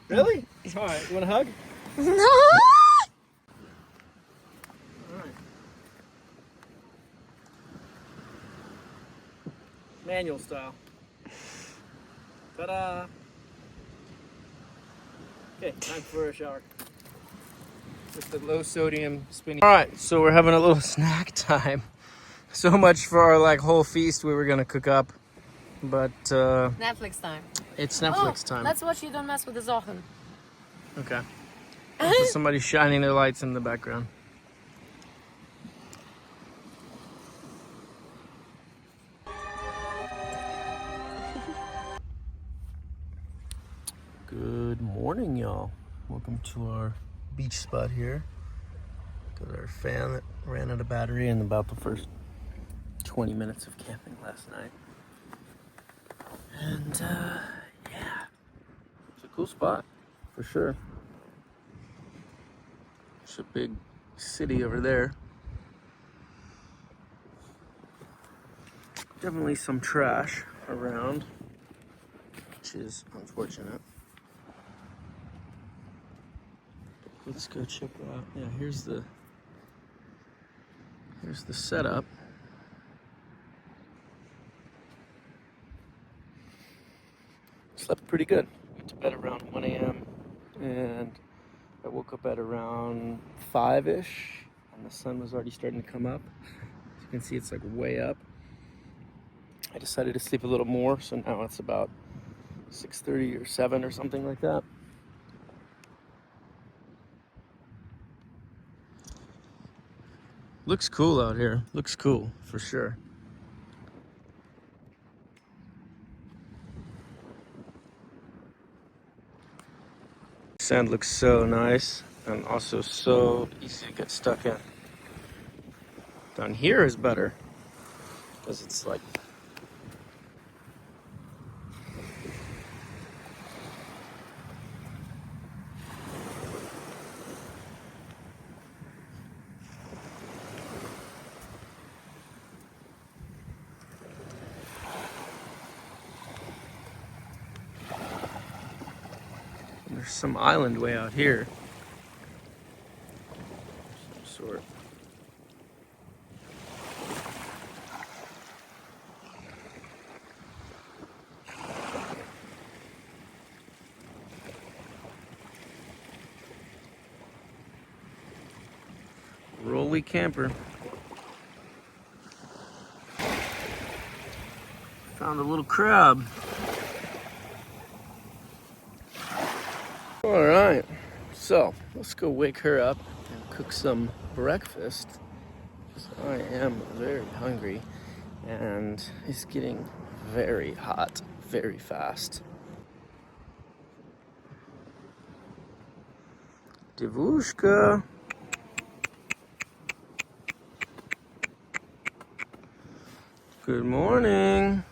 Really? All right. You want a hug? No. All right. Manual style. Ta-da! Okay, time for a shower. Just a low sodium spinning. All right, so we're having a little snack time. So much for our like whole feast we were gonna cook up, but Netflix time. it's Netflix time. Let's watch You Don't Mess with the Zochen. Okay. So somebody's shining their lights in the background. Good morning, y'all. Welcome to our beach spot here. Got our fan that ran out of battery in about the first 20 minutes of camping last night. And yeah, it's a cool spot for sure. It's a big city over there. Definitely some trash around, which is unfortunate. Let's go check it out. Yeah, here's the setup. Slept pretty good. Went to bed around 1 a.m. and I woke up at around 5-ish and the sun was already starting to come up. As you can see, it's like way up. I decided to sleep a little more, so now it's about 6:30 or 7 or something like that. Looks cool out here. Looks cool for sure. Sand looks so nice and also so easy to get stuck in. Down here is better because it's like there's some island way out here. Some sort. Rolly camper. Found a little crab. All right, so let's go wake her up and cook some breakfast. 'Cause I am very hungry and it's getting very hot very fast. Devushka. Good morning.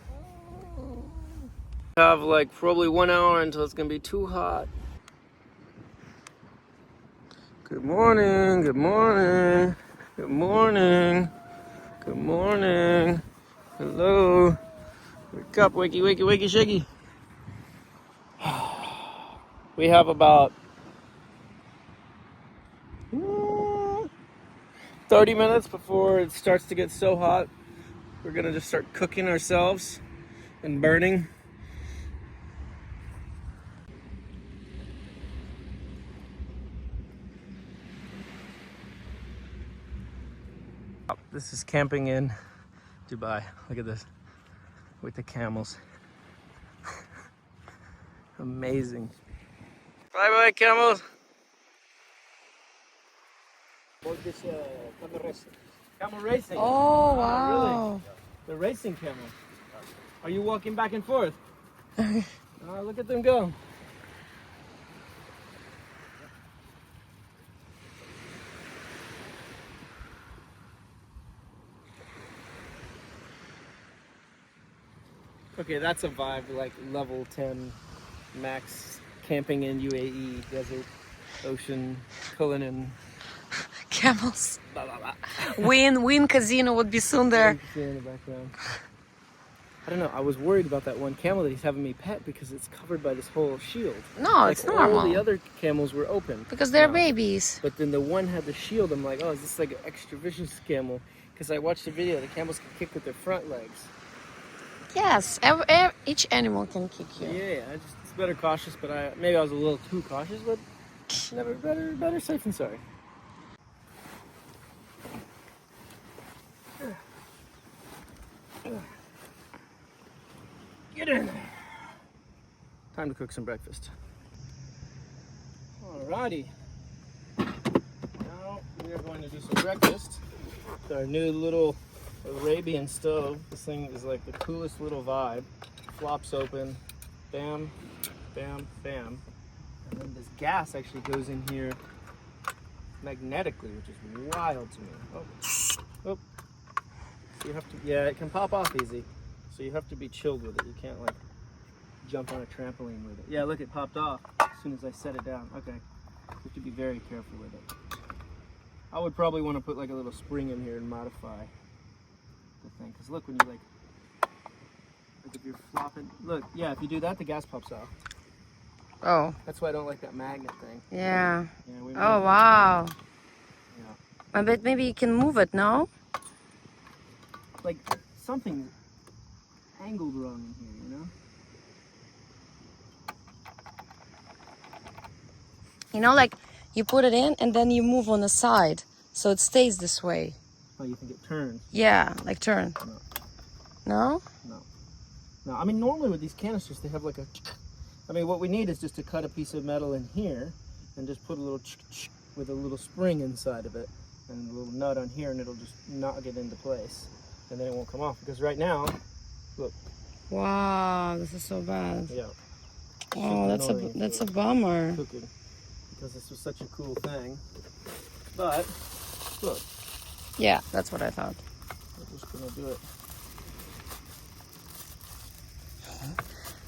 Have like probably 1 hour until it's gonna be too hot. Good morning, good morning, good morning, good morning. Hello. Wake up, wakey, wakey, wakey, shaky. We have about 30 minutes before it starts to get so hot. We're gonna just start cooking ourselves and burning. This is camping in Dubai. Look at this. With the camels. Amazing. Bye bye, camels. Camel racing. Oh, wow. Really? The racing camel. Are you walking back and forth? Oh, look at them go. Okay, that's a vibe, like level 10 max camping in UAE, desert, ocean, Cullinan. Camels. Blah, blah, blah. Win Casino would be soon there. In the background. I don't know, I was worried about that one camel that he's having me pet because it's covered by this whole shield. No, Like, it's normal. all the other camels were open. Because they're now. babies. But then the one had the shield. I'm like, oh, is this like an extra vicious camel? Because I watched the video, the camels can kick with their front legs. Yes, each animal can kick you. Yeah, it's better cautious, but maybe I was a little too cautious, but never better safe than sorry. Get in there. Time to cook some breakfast. Alrighty. Now we are going to do some breakfast. With our new little Arabian stove. This thing is like the coolest little vibe. Flops open, bam, bam, bam. And then this gas actually goes in here magnetically, which is wild to me. Oh. So you have to, yeah, it can pop off easy. So you have to be chilled with it. You can't like jump on a trampoline with it. Yeah, look, it popped off as soon as I set it down. Okay, you have to be very careful with it. I would probably want to put like a little spring in here and modify the thing. Because look, when you like if you're flopping, look, yeah, if you do that, the gas pops off. Oh. That's why I don't like that magnet thing. Yeah. Yeah, oh, wow. Yeah. I bet maybe you can move it, no? Like something angled wrong in here, you know? You know, like you put it in and then you move on the side. So it stays this way. Oh, you think it turns? Yeah, like turn. No. No? No, I mean, normally with these canisters, they have like a... I mean, what we need is just to cut a piece of metal in here and just put a little with a little spring inside of it and a little nut on here, and it'll just knock it into place. And then it won't come off. Because right now, look. Wow, this is so bad. Yeah. Oh, that's a bummer. Cooking. because this was such a cool thing. But look, Yeah, that's what I thought. we're just gonna do it.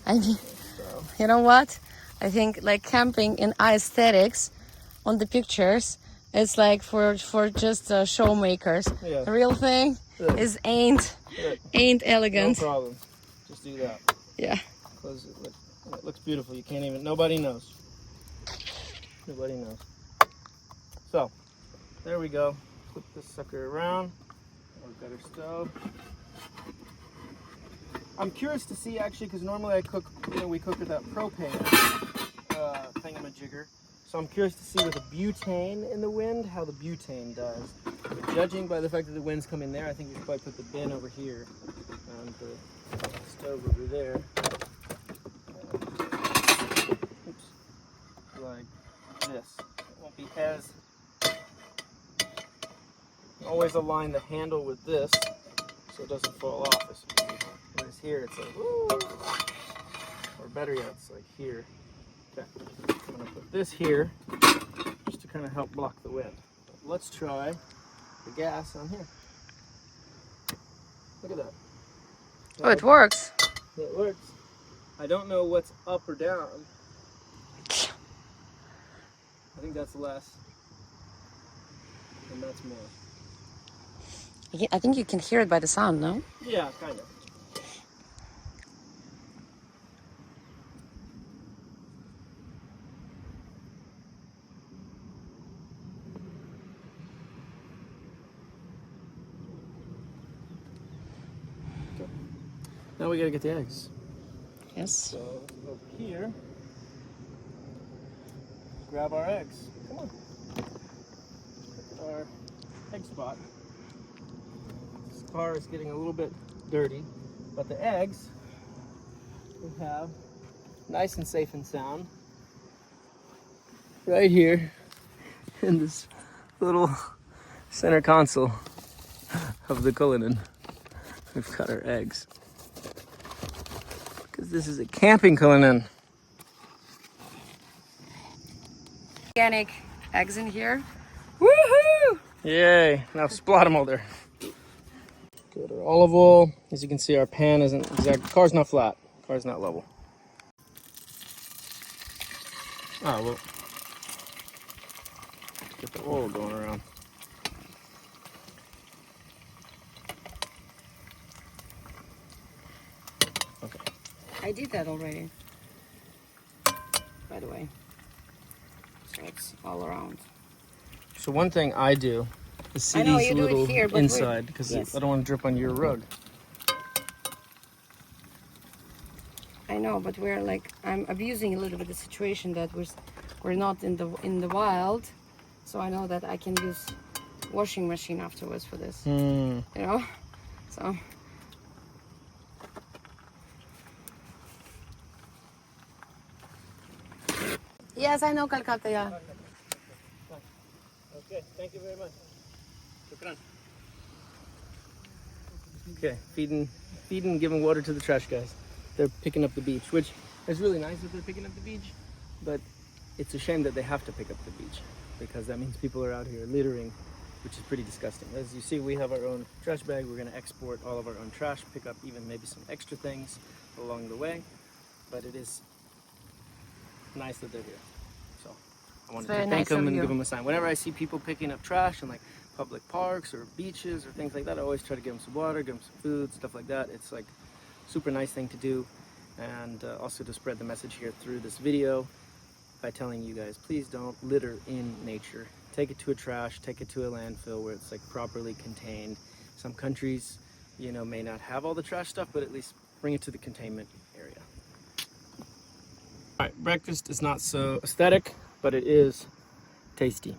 I mean, So you know what? I think like camping in aesthetics on the pictures, it's like for just showmakers. yeah, The real thing yeah, is ain't no elegant. problem. Just do that. Yeah. Close it. Look, it looks beautiful. You can't even. Nobody knows. Nobody knows. So there we go. Flip this sucker around. We've got our stove. I'm curious to see actually, because normally I cook, we cook with that propane thingamajigger. So I'm curious to see with a butane in the wind how the butane does. But judging by the fact that the wind's coming there, I think we should probably put the bin over here and the stove over there. Oops. Like this. It won't be as. Always align the handle with this so it doesn't fall off. Whereas here it's like, woo! Or better yet, it's like here. Okay, I'm gonna put this here just to kind of help block the wind. Let's try the gas on here. Look at that. Oh, it works. It works. I don't know what's up or down. I think that's less, and that's more. I think you can hear it by the sound, no? Yeah, kind of. Okay. Now we gotta get the eggs. Yes. So over here, grab our eggs. Come on. Our egg spot. This car is getting a little bit dirty, but the eggs we have nice and safe and sound right here in this little center console of the Cullinan. We've got our eggs. Because this is a camping Cullinan. Organic eggs in here. Woohoo! Yay! Now splot them all there. Good. Our olive oil. As you can see, our pan isn't exact. Car's not flat. Car's not level. Oh well. Get the oil going around. Okay. I did that already. By the way. So it's all around. So one thing I do is see I know these you do it little here, but inside because yes. I don't want to drip on your rug. I know, but we're like I'm abusing a little bit the situation that we're not in the wild, so I know that I can use washing machine afterwards for this. You know, so. Yes, I know Calcutta. Yeah. Okay, thank you very much. Shukran. Okay, feeding and giving water to the trash guys. They're picking up the beach, which is really nice that they're picking up the beach, but it's a shame that they have to pick up the beach because that means people are out here littering, which is pretty disgusting. As you see, we have our own trash bag. We're going to export all of our own trash, pick up even maybe some extra things along the way, but it is nice that they're here. So I wanted to thank nice them of and you. give them a sign. Whenever I see people picking up trash in like public parks or beaches or things like that, I always try to give them some water, give them some food, stuff like that. It's like super nice thing to do, and also to spread the message here through this video by telling you guys, please don't litter in nature. Take it to a trash, take it to a landfill where it's like properly contained. Some countries, may not have all the trash stuff, but at least bring it to the containment area. All right, breakfast is not so aesthetic, but it is tasty.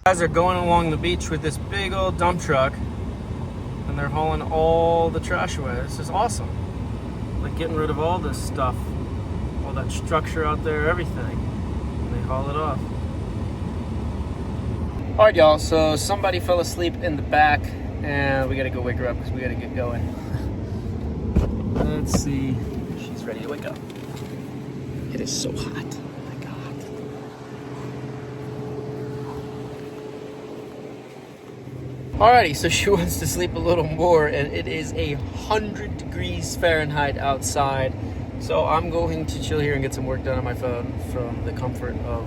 Guys are going along the beach with this big old dump truck and they're hauling all the trash away. This is awesome. Like getting rid of all this stuff, all that structure out there, everything. And they haul it off. Alright y'all, so somebody fell asleep in the back And we gotta go wake her up because we gotta get going. Let's see. She's ready to wake up. It is so hot. Oh my God. Alrighty, so she wants to sleep a little more, and it is 100 degrees Fahrenheit outside. So I'm going to chill here and get some work done on my phone from the comfort of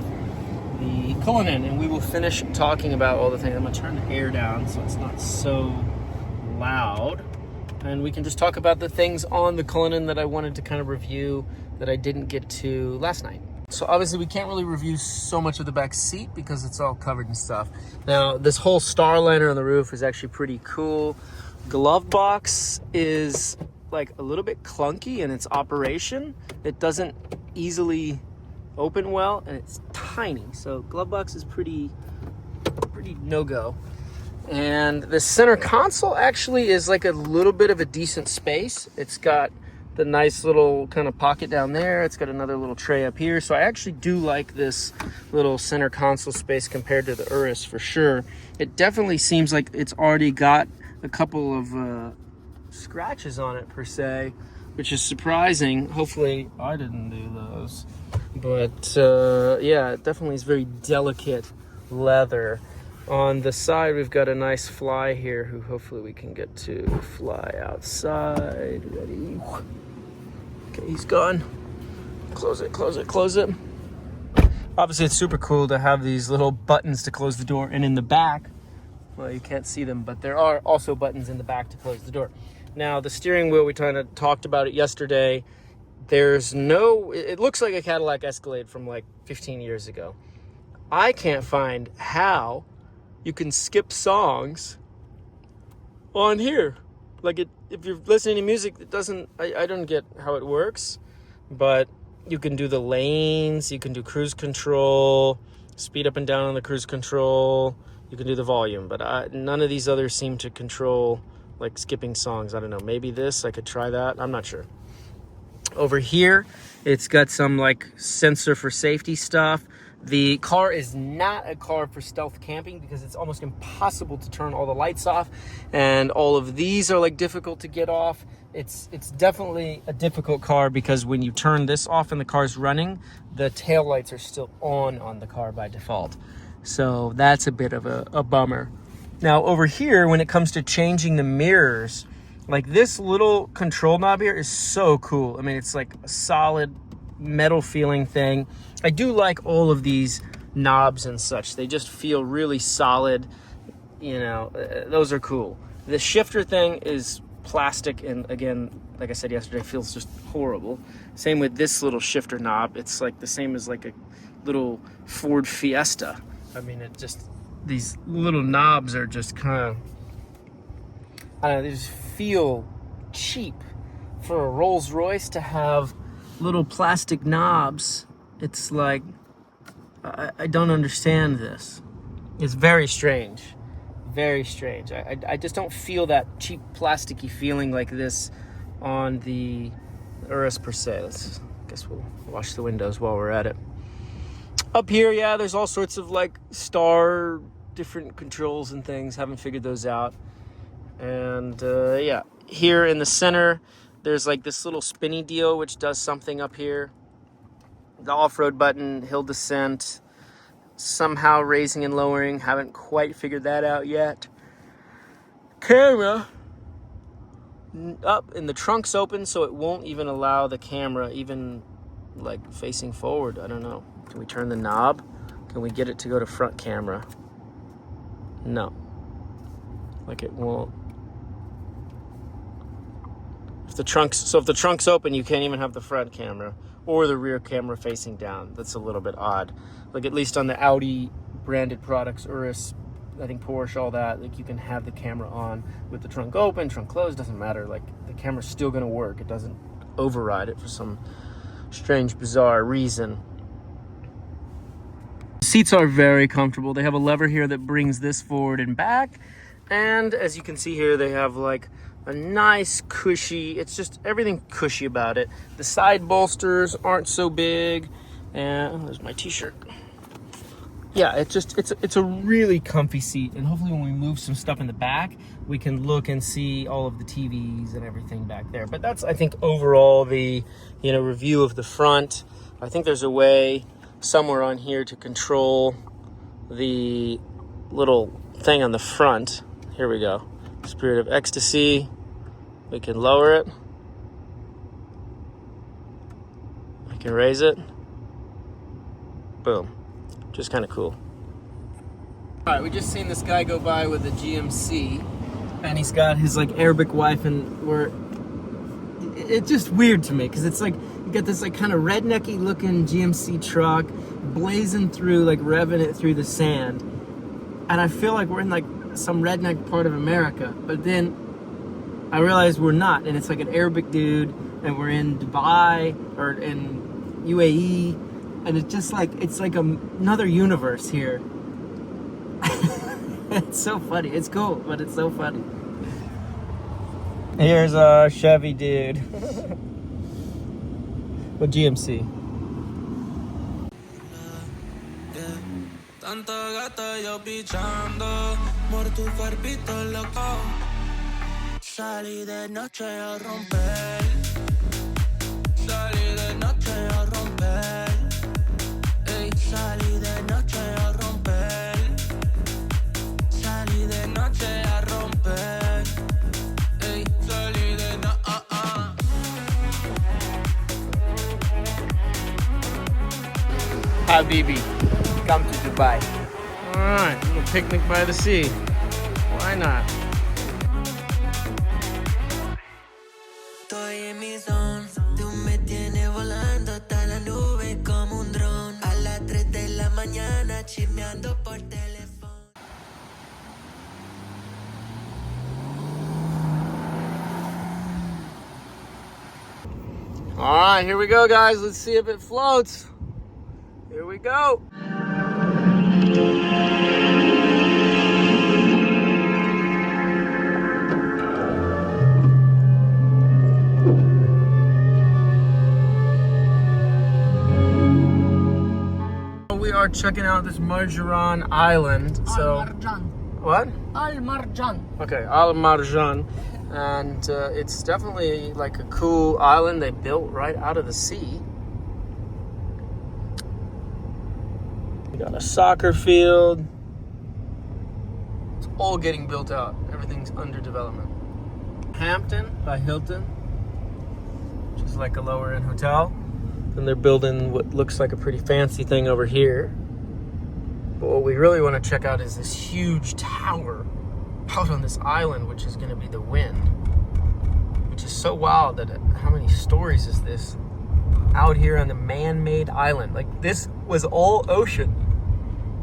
the Cullinan, and we will finish talking about all the things. I'm gonna turn the air down so it's not so loud, and we can just talk about the things on the Cullinan that I wanted to kind of review that I didn't get to last night. So obviously we can't really review so much of the back seat because it's all covered in stuff. Now this whole star liner on the roof is actually pretty cool. Glove box is like a little bit clunky in its operation. It doesn't easily open well, and it's tiny. So glove box is pretty no-go. And the center console actually is like a little bit of a decent space. It's got the nice little kind of pocket down there. It's got another little tray up here. So I actually do like this little center console space compared to the Urus for sure. It definitely seems like it's already got a couple of scratches on it per se, which is surprising. Hopefully I didn't do those. But yeah, it definitely is very delicate leather. On the side, we've got a nice fly here who hopefully we can get to fly outside. Ready? Okay, he's gone. Close it, close it, close it. Obviously, it's super cool to have these little buttons to close the door. And in the back, well, you can't see them, but there are also buttons in the back to close the door. Now, the steering wheel, we kind of talked about it yesterday. There's no, it looks like a Cadillac Escalade from like 15 years ago. I can't find how you can skip songs on here. Like if you're listening to music, it doesn't, I don't get how it works, but you can do the lanes, you can do cruise control, speed up and down on the cruise control, you can do the volume, but none of these others seem to control like skipping songs. I don't know, maybe this, I could try that, I'm not sure. Over here, it's got some like sensor for safety stuff. The car is not a car for stealth camping because it's almost impossible to turn all the lights off, and all of these are like difficult to get off. It's definitely a difficult car because when you turn this off and the car's running, the tail lights are still on the car by default. So that's a bit of a bummer. Now over here, when it comes to changing the mirrors, like this little control knob here is so cool. I mean, it's like a solid metal feeling thing. I do like all of these knobs and such. They just feel really solid. You know, those are cool. The shifter thing is plastic, and again, like I said yesterday, feels just horrible. Same with this little shifter knob. It's like the same as like a little Ford Fiesta. I mean, it just, these little knobs are just kind of, I don't know, they just feel cheap for a Rolls-Royce to have little plastic knobs. It's like, I don't understand this. It's very strange. Very strange. I just don't feel that cheap plasticky feeling like this on the Urus per se. I guess we'll wash the windows while we're at it. Up here, yeah, there's all sorts of like different controls and things. Haven't figured those out. And yeah, here in the center, there's like this little spinny deal which does something up here. The off-road button, hill descent, somehow raising and lowering. Haven't quite figured that out yet. Camera up, and the trunk's open, so it won't even allow the camera even like facing forward. I don't know. Can we turn the knob? Can we get it to go to front camera? No. Like it won't. If the trunk's open, you can't even have the front camera or the rear camera facing down. That's a little bit odd. Like at least on the Audi branded products, Urus, I think Porsche, all that, like you can have the camera on with the trunk open, trunk closed, doesn't matter. Like the camera's still gonna work. It doesn't override it for some strange, bizarre reason. The seats are very comfortable. They have a lever here that brings this forward and back. And as you can see here, they have like a nice cushy, it's just everything cushy about it. The side bolsters aren't so big. And there's my t-shirt. yeah, it's a really comfy seat, and hopefully when we move some stuff in the back, we can look and see all of the TVs and everything back there. But that's, I think, overall the, you know, review of the front. I think there's a way somewhere on here to control the little thing on the front. Here we go. Spirit of Ecstasy. We can lower it. We can raise it. Boom. Just kind of cool. All right, we just seen this guy go by with a GMC, and he's got his like Arabic wife, and it's just weird to me because it's like you got this like kind of rednecky looking GMC truck blazing through, like revving it through the sand, and I feel like we're in like some redneck part of America, but then I realize we're not, and it's like an Arabic dude, and we're in Dubai or in UAE, and it's just like it's like another universe here. It's so funny. It's cool, but it's so funny. Here's our Chevy dude. What GMC? Tanta gata yo pichando, por tu cuerpito loco. Salí de noche a romper. Salí de noche a romper. Ey, salí de noche a romper. Salí de noche a romper. Ey, salí de Habibi, come to Dubai. All right, a little picnic by the sea. Why not? Estoy en mi zone, tú me tienes volando hasta la nube como un dron. A las 3 de la mañana chismeando por teléfono. All right, here we go, guys. Let's see if it floats. Here we go. We are checking out this Marjan Island. So, Al Marjan. what? Al Marjan. Okay, Al Marjan. And it's definitely like a cool island they built right out of the sea. We got a soccer field. It's all getting built out. Everything's under development. Hampton by Hilton, which is like a lower end hotel. And they're building what looks like a pretty fancy thing over here. But what we really want to check out is this huge tower out on this island, which is going to be the Win. Which is so wild that how many stories is this out here on the man-made island? Like, this was all ocean.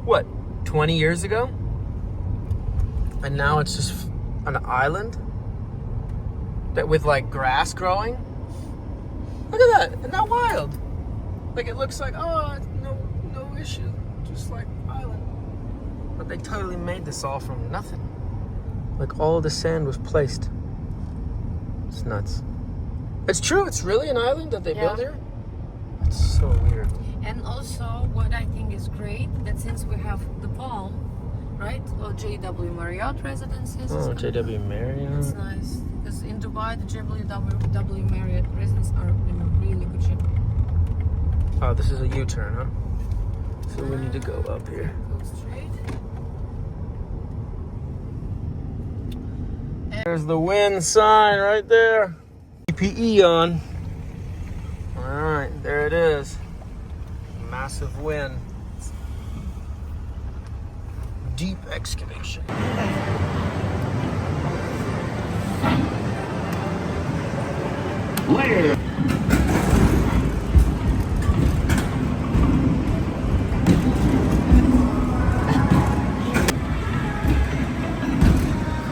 What, 20 years ago? And now it's just an island that with like grass growing. Look at that, isn't that wild? Like, it looks like, oh, it's no issue, just like island. But they totally made this all from nothing. Like, all the sand was placed. It's nuts. It's true, it's really an island that they built here? It's so weird. And also, what I think is great, that since we have the Palm, right? Or JW Marriott residences. Oh, JW Marriott. It's nice. Because in Dubai, the JW Marriott residences are in a really good shape. Oh, this is a U-turn, huh? So we need to go up here. Go straight. There's the Win sign right there. PPE on. All right, there it is. Massive Win. Deep excavation. Later.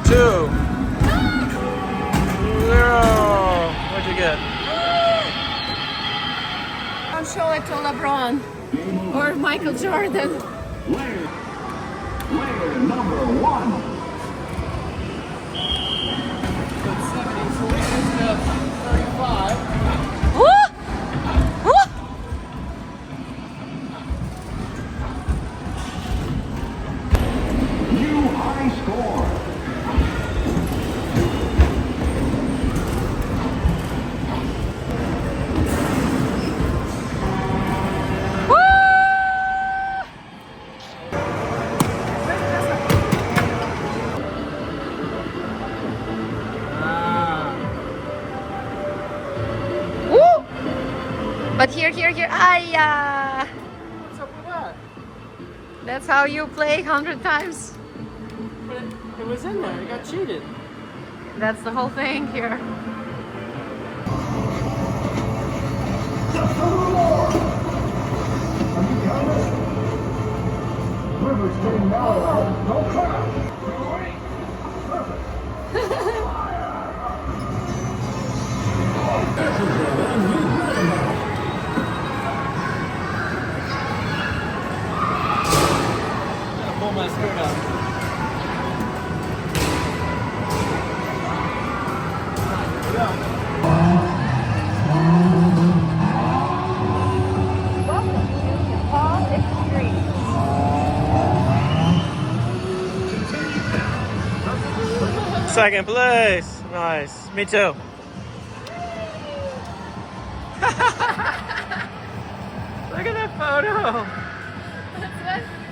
Two. Zero. What'd you get? I'll show it to LeBron or Michael Jordan. Layer number 1. Good 70, so we just got 35. Hiya! What's up with that? That's how you play 100 times. But it was in there. It got cheated. That's the whole thing here. Pull my skirt out. Second place. Nice. Me too. Look at that photo.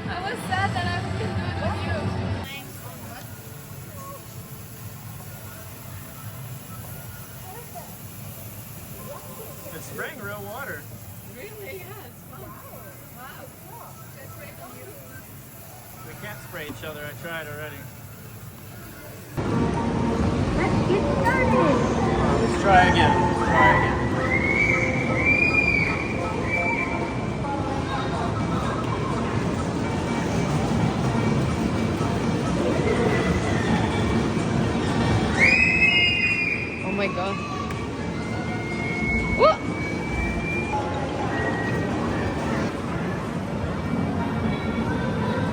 I was sad that I couldn't do it with you. It's spraying real water. Really? Yeah, it's fun. Wow. That's great for you. We can't spray each other. I tried already. Let's get started. Let's try again. Let's try again. Oh my god. Whoa!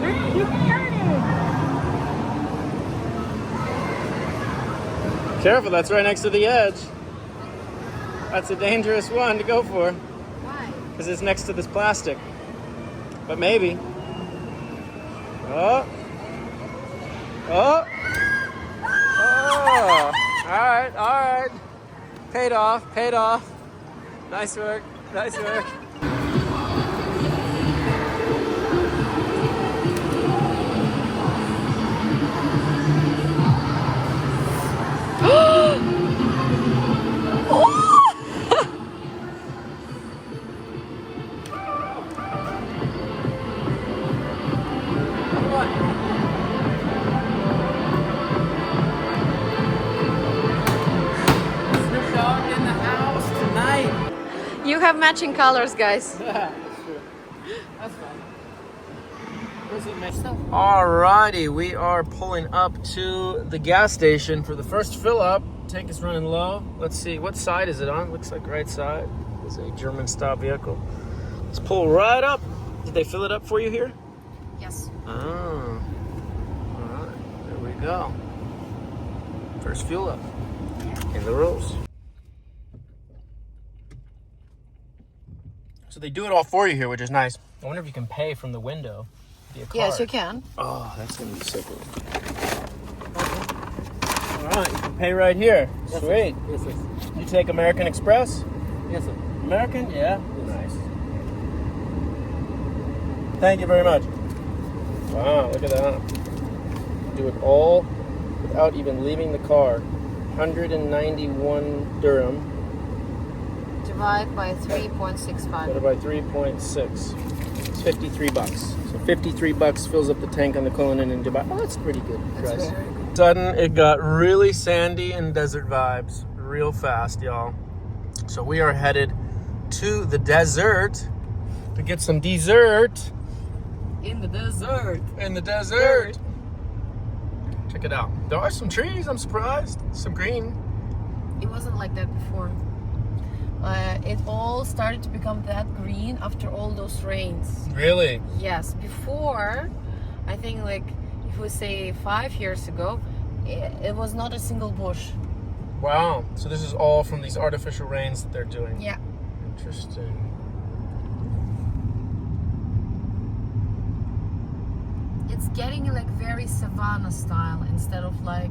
Let's get started. Careful, that's right next to the edge. That's a dangerous one to go for. Why? Because it's next to this plastic. But maybe. Oh. Oh. Oh. Alright, alright. Paid off, paid off. Nice work, nice work. You have matching colors, guys. That's true. That's fine. Alrighty, we are pulling up to the gas station for the first fill up. Tank is running low. Let's see, what side is it on? Looks like right side. It's a German style vehicle. Let's pull right up. Did they fill it up for you here? Yes. Oh. Alright, there we go. First fuel up in the Rolls. So they do it all for you here, which is nice. I wonder if you can pay from the window via card. Yes, you can. Oh, that's gonna be so cool. All right, you can pay right here. Yes, Sweet. Yes, yes. You take American Express? Yes, sir. American? Yeah. Nice. Thank you very much. Wow, look at that. Do it all without even leaving the car. 191 dirham. Divide by 3.65. Divided by 3.6. It's 53 bucks. So 53 bucks fills up the tank on the Cullinan in Dubai. Oh, that's pretty good That's price. very good. Sudden, it got really sandy and desert vibes real fast, y'all. So we are headed to the desert to get some dessert. In the desert. In the desert. Check it out. There are some trees, I'm surprised. Some green. It wasn't like that before. It all started to become that green after all those rains. Really? Yes, before, I think like if we say 5 years ago, it was not a single bush. Wow. So this is all from these artificial rains that they're doing. Yeah. Interesting. It's getting like very savanna style instead of like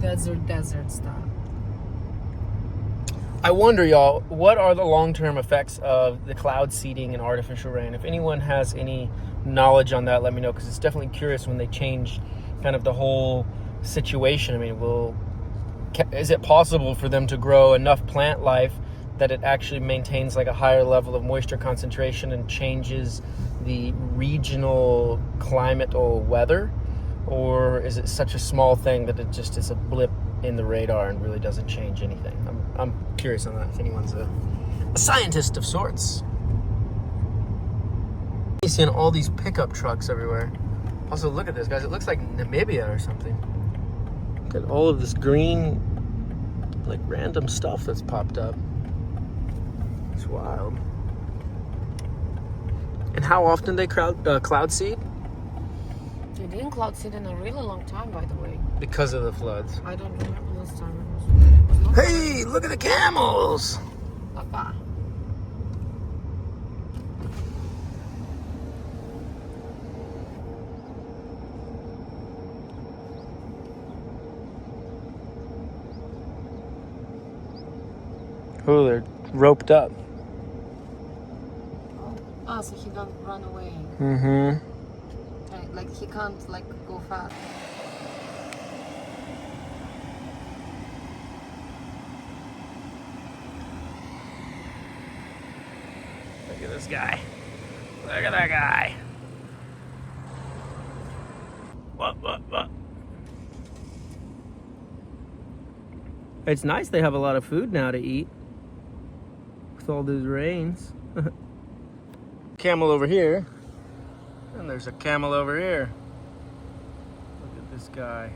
desert style. I wonder, y'all, what are the long-term effects of the cloud seeding and artificial rain? If anyone has any knowledge on that, let me know, because it's definitely curious when they change kind of the whole situation. I mean, is it possible for them to grow enough plant life that it actually maintains like a higher level of moisture concentration and changes the regional climate or weather? Or is it such a small thing that it just is a blip in the radar and really doesn't change anything? I'm curious on that, if anyone's a scientist of sorts. You're seeing all these pickup trucks everywhere. Also, look at this, guys. It looks like Namibia or something. Look at all of this green, like random stuff that's popped up. It's wild. And how often they cloud seed? They didn't cloud seed in a really long time, by the way. Because of the floods. I don't remember this time. It was not Hey, look at the camels! Papa. Oh, they're roped up. Ah, so he don't run away. Mm-hmm. Like he can't like go fast. Look at this guy. Look at that guy. What? It's nice they have a lot of food now to eat. With all those rains. Camel over here. And there's a camel over here. Look at this guy.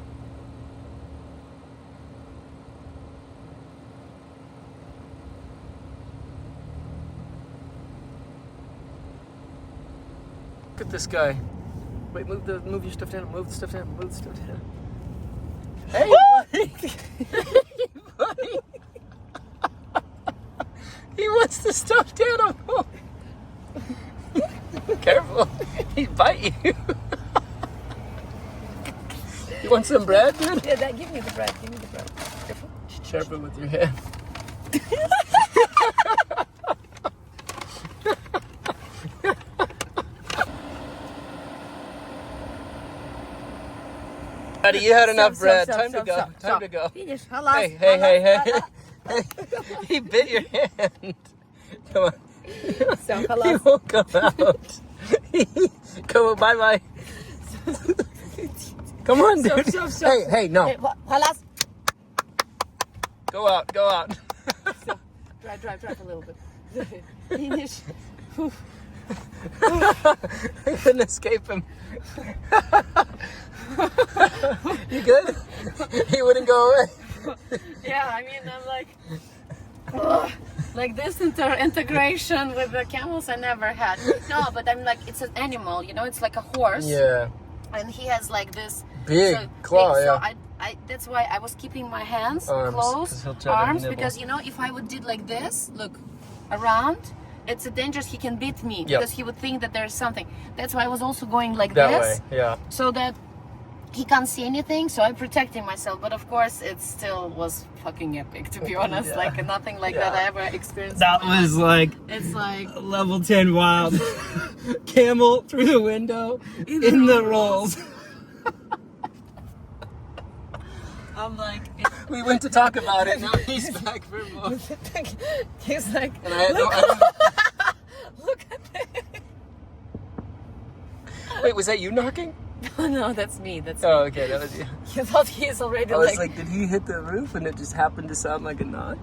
Look at this guy. Wait, move your stuff down. Move the stuff down. Move the stuff down. Hey, buddy. Hey, buddy. He wants the stuffed animal. Careful. He'd bite you. You want some bread, dude? Yeah, give me the bread. Give me the bread. Careful. Careful with your hand. Buddy, you had enough bread. Time to go. Time to go. Finish. Hey. He bit your hand. Come on. He won't come out. Come on, bye. Come on, dude. Hey, no. Halas. Go out. Drive a little bit. Finish. I couldn't escape him. You good? He wouldn't go away. Yeah, I mean, I'm like, like this integration with the camels I never had. No, but I'm like, it's an animal, you know, it's like a horse. Yeah. And he has like this Big claw, so yeah. I that's why I was keeping my hands Arms, 'cause close, he'll try to arms, nibble. because you know, if I would did like this, look, around, it's a dangerous. He can beat me Yep. because he would think that there's something. That's why I was also going like That this, way, yeah. so that he can't see anything. So I'm protecting myself. But of course, it still was fucking epic, to be honest. Yeah. Like nothing like that I ever experienced. That in my was life. like It's like level 10 wild. Camel through the window in the rolls. I'm like, We went to talk about it. Now he's back for more. he's like, And I had look at that. Wait, was that you knocking? No, that's me. That's me. Oh, okay, that was you. You thought he's already I was like, did he hit the roof and it just happened to sound like a knock?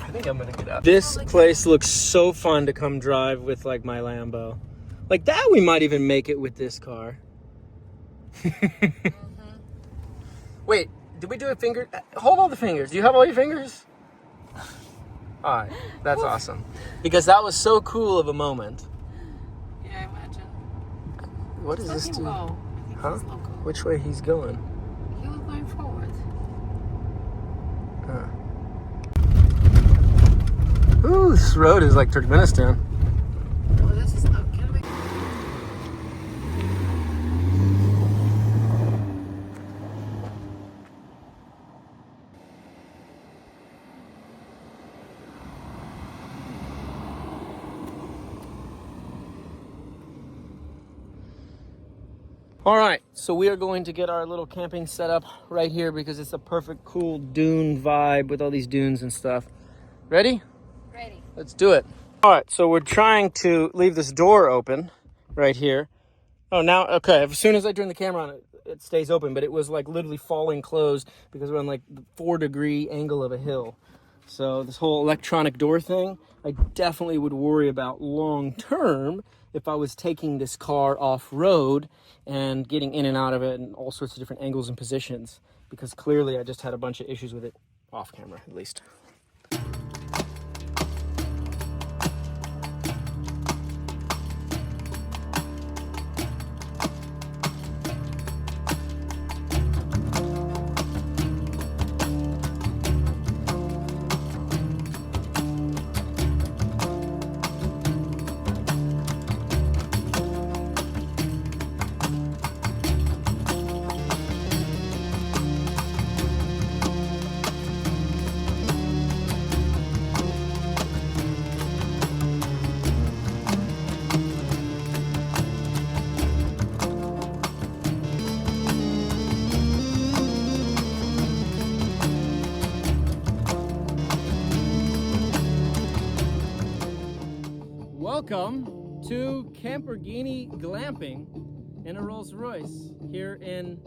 I think I'm gonna get out. This place looks so fun to come drive with like my Lambo. Like that we might even make it with this car. Wait, did we do a finger? Hold all the fingers. Do you have all your fingers? Alright, that's awesome. Because that was so cool of a moment. Yeah, imagine. What does this Let him do? go. I think Huh? he's not going. Which way he's going? He was going forward. Ooh, this road is like Turkmenistan. Oh, this is not. Can we? All right, so we are going to get our little camping setup right here because it's a perfect cool dune vibe with all these dunes and stuff. Ready? Ready. Let's do it. All right, so we're trying to leave this door open right here. Oh, now, okay, as soon as I turn the camera on, it stays open, but it was like literally falling closed because we're on like the 4-degree angle of a hill. So this whole electronic door thing, I definitely would worry about long term if I was taking this car off-road and getting in and out of it and all sorts of different angles and positions, because clearly I just had a bunch of issues with it off camera, at least. Welcome to Camperghini glamping in a Rolls-Royce here in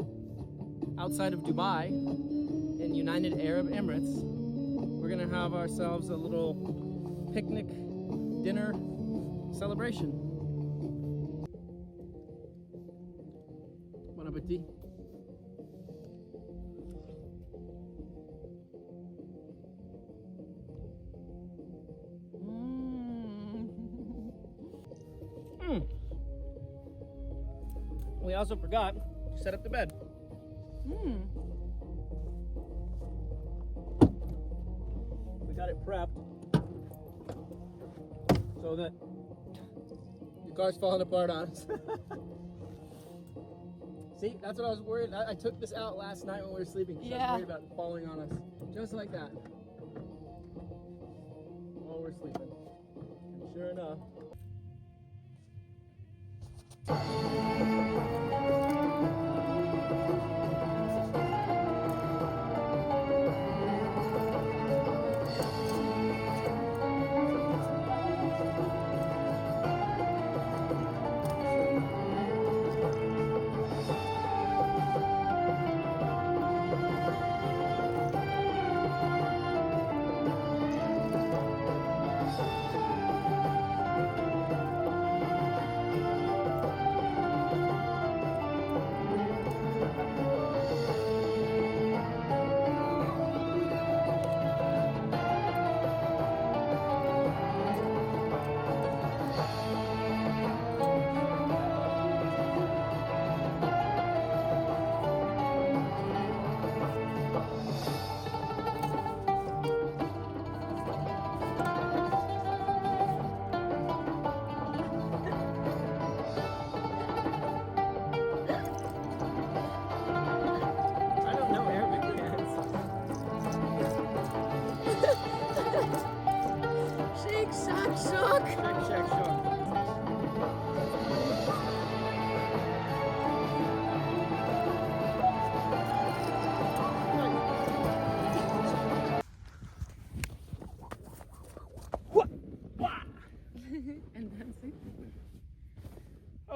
outside of Dubai in United Arab Emirates. We're gonna have ourselves a little picnic dinner celebration. Bon appetit. We also forgot to set up the bed. We got it prepped so that the car's falling apart on us. See, that's what I was worried. I took this out last night when we were sleeping. Yeah. I was worried about it falling on us. Just like that. While we're sleeping. And sure enough.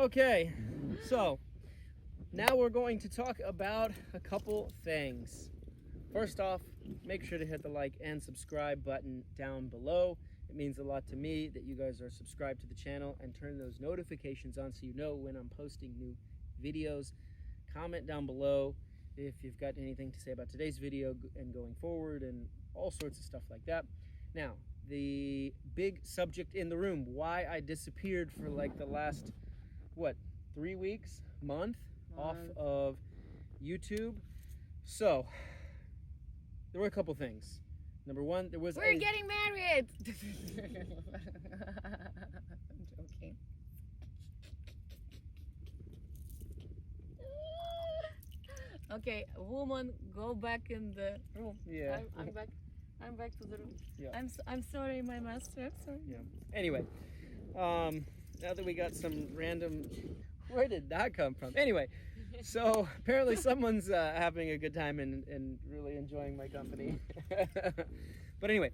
Okay, so now we're going to talk about a couple things. First off, make sure to hit the like and subscribe button down below. It means a lot to me that you guys are subscribed to the channel, and turn those notifications on so you know when I'm posting new videos. Comment down below if you've got anything to say about today's video and going forward and all sorts of stuff like that. Now, the big subject in the room, why I disappeared for like the last, what, 3 weeks, month off of YouTube. So, there were a couple things. Number one, there was We're getting married! I'm joking. Okay, woman, go back in the room. Yeah. I'm back. I'm back to the room. Yeah. I'm sorry, my master. I'm sorry. Yeah. Anyway, now that we got some random, where did that come from? Anyway, So apparently someone's having a good time and really enjoying my company. But anyway,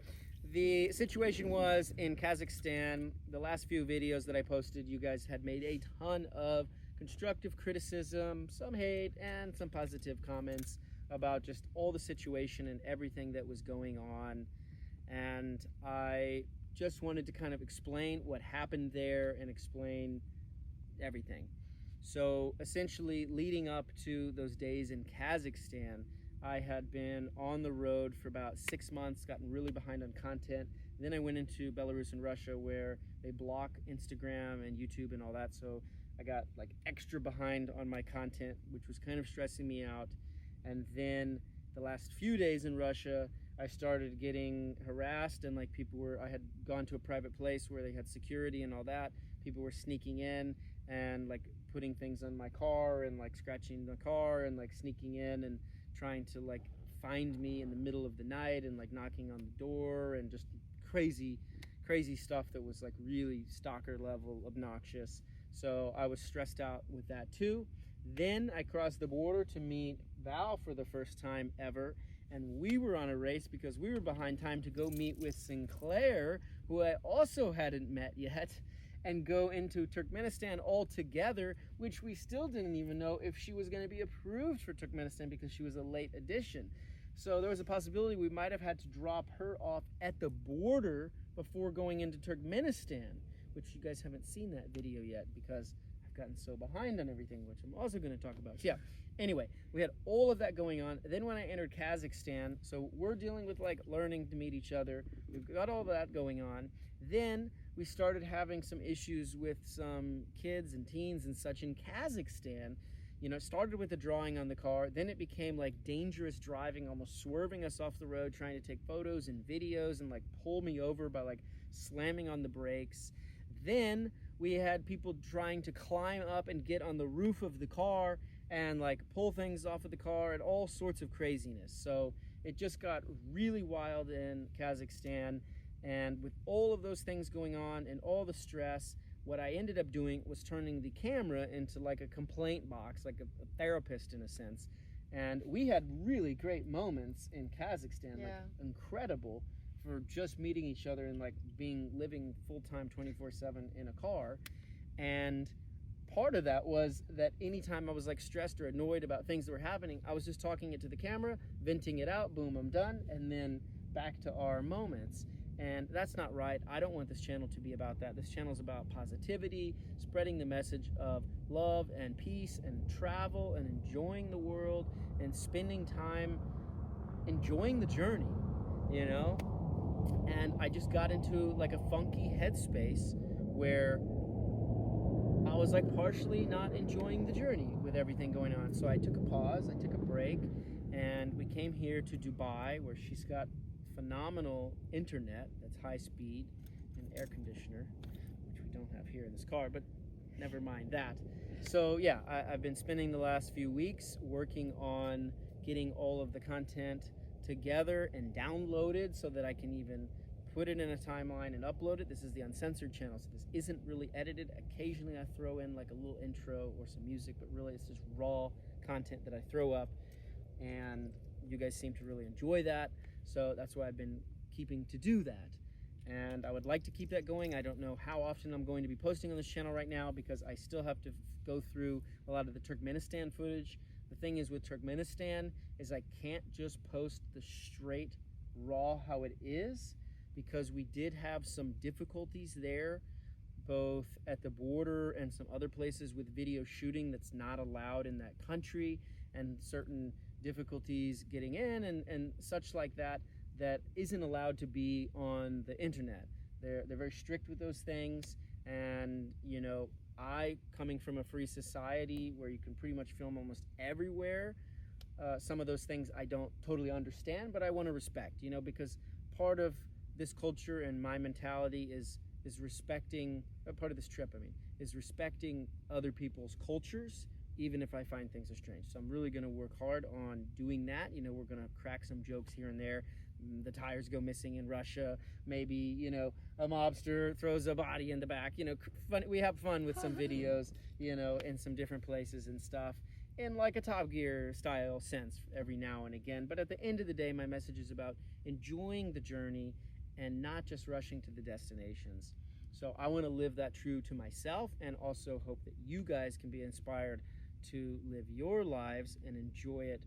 the situation was in Kazakhstan, the last few videos that I posted, you guys had made a ton of constructive criticism, some hate, and some positive comments about just all the situation and everything that was going on. And I just wanted to kind of explain what happened there and explain everything. So essentially, leading up to those days in Kazakhstan, I had been on the road for about 6 months, gotten really behind on content. Then I went into Belarus and Russia, where they block Instagram and YouTube and all that. So I got like extra behind on my content, which was kind of stressing me out. And then the last few days in Russia, I started getting harassed, and like I had gone to a private place where they had security and all that. People were sneaking in and like putting things on my car and like scratching the car and like sneaking in and trying to like find me in the middle of the night and like knocking on the door and just crazy stuff that was like really stalker level obnoxious. So I was stressed out with that too. Then I crossed the border to meet Val for the first time ever, and we were on a race because we were behind time to go meet with Sinclair, who I also hadn't met yet, and go into Turkmenistan all together, which we still didn't even know if she was going to be approved for Turkmenistan because she was a late addition. So there was a possibility we might have had to drop her off at the border before going into Turkmenistan, which you guys haven't seen that video yet because I've gotten so behind on everything, which I'm also going to talk about. So yeah, anyway, we had all of that going on. Then when I entered Kazakhstan, so we're dealing with like learning to meet each other. We've got all that going on. Then we started having some issues with some kids and teens and such in Kazakhstan. You know, it started with the drawing on the car, then it became like dangerous driving, almost swerving us off the road, trying to take photos and videos and like pull me over by like slamming on the brakes. Then we had people trying to climb up and get on the roof of the car and like pull things off of the car and all sorts of craziness. So it just got really wild in Kazakhstan. And with all of those things going on and all the stress, what I ended up doing was turning the camera into like a complaint box, like a therapist in a sense. And we had really great moments in Kazakhstan, like incredible, for just meeting each other and like living full-time 24/7 in a car. And part of that was that anytime I was like stressed or annoyed about things that were happening, I was just talking it to the camera, venting it out, boom, I'm done, and then back to our moments. And that's not right. I don't want this channel to be about that. This channel is about positivity, spreading the message of love and peace and travel and enjoying the world and spending time enjoying the journey, you know? And I just got into like a funky headspace where I was like partially not enjoying the journey with everything going on. So I took a pause, I took a break, and we came here to Dubai, where she's got phenomenal internet that's high speed and air conditioner, which we don't have here in this car, but never mind that. So yeah, I've been spending the last few weeks working on getting all of the content together and downloaded so that I can even put it in a timeline and upload it. This is the uncensored channel, so this isn't really edited. Occasionally I throw in like a little intro or some music, but really it's just raw content that I throw up, and you guys seem to really enjoy that. So that's why I've been keeping to do that. And I would like to keep that going. I don't know how often I'm going to be posting on this channel right now because I still have to go through a lot of the Turkmenistan footage. The thing is with Turkmenistan is I can't just post the straight raw how it is, because we did have some difficulties there, both at the border and some other places with video shooting that's not allowed in that country, and certain difficulties getting in and such like that isn't allowed to be on the internet. They're very strict with those things. And you know, I, coming from a free society where you can pretty much film almost everywhere, some of those things I don't totally understand, but I want to respect, you know, because part of this culture and my mentality is respecting, part of this trip, I mean, is respecting other people's cultures, even if I find things are strange. So I'm really going to work hard on doing that. You know, we're going to crack some jokes here and there. The tires go missing in Russia. Maybe, you know, a mobster throws a body in the back. You know, fun, we have fun with some videos, you know, in some different places and stuff. in like a Top Gear style sense every now and again. But at the end of the day, my message is about enjoying the journey and not just rushing to the destinations. So I want to live that true to myself, and also hope that you guys can be inspired to live your lives and enjoy it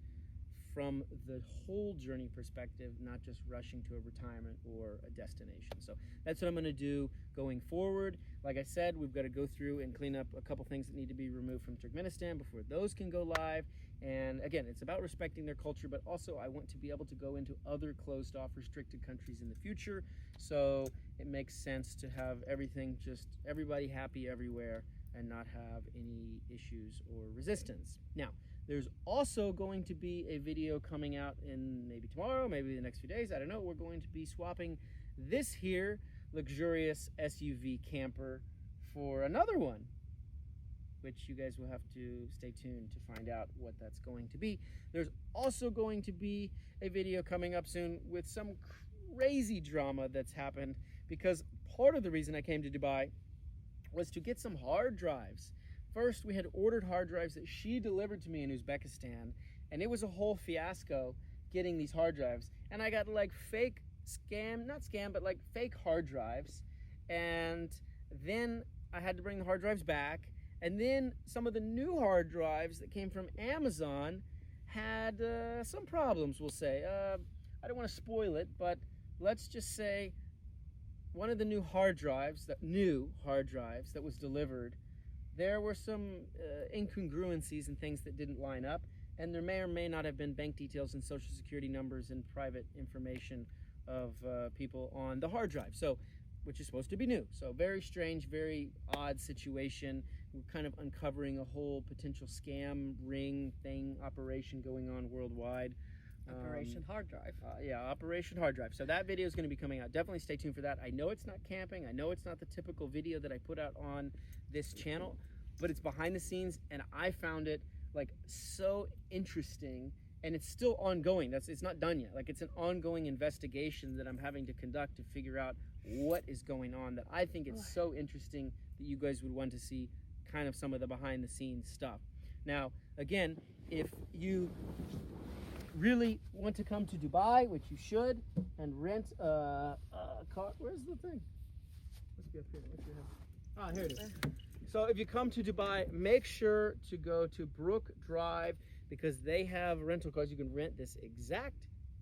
from the whole journey perspective, not just rushing to a retirement or a destination. So that's what I'm going to do going forward. Like I said, we've got to go through and clean up a couple things that need to be removed from Turkmenistan before those can go live. And again, it's about respecting their culture, but also I want to be able to go into other closed off restricted countries in the future. So it makes sense to have everything, just everybody happy everywhere and not have any issues or resistance. Now, there's also going to be a video coming out in maybe tomorrow, maybe the next few days, I don't know. We're going to be swapping this here luxurious SUV camper for another one, which you guys will have to stay tuned to find out what that's going to be. There's also going to be a video coming up soon with some crazy drama that's happened, because part of the reason I came to Dubai was to get some hard drives. First, we had ordered hard drives that she delivered to me in Uzbekistan, and it was a whole fiasco getting these hard drives. And I got like fake like fake hard drives. And then I had to bring the hard drives back. And then some of the new hard drives that came from Amazon had some problems, we'll say. I don't want to spoil it, but let's just say one of the new hard drives that was delivered, there were some incongruencies and things that didn't line up, and there may or may not have been bank details and social security numbers and private information of people on the hard drive, so which is supposed to be new. So very strange, very odd situation. We're kind of uncovering a whole potential scam ring thing operation going on worldwide. Operation Hard Drive. Yeah, Operation Hard Drive. So that video is going to be coming out. Definitely stay tuned for that. I know it's not camping. I know it's not the typical video that I put out on this channel, but it's behind the scenes, and I found it like so interesting, and it's still ongoing. It's not done yet. Like, it's an ongoing investigation that I'm having to conduct to figure out what is going on, that I think it's so interesting that you guys would want to see kind of some of the behind the scenes stuff. Now, again, if you really want to come to Dubai, which you should, and rent a car. Where's the thing? Must be up here. What do you have? Ah, here it is. So if you come to Dubai, make sure to go to Brook Drive, because they have rental cars. You can rent this exact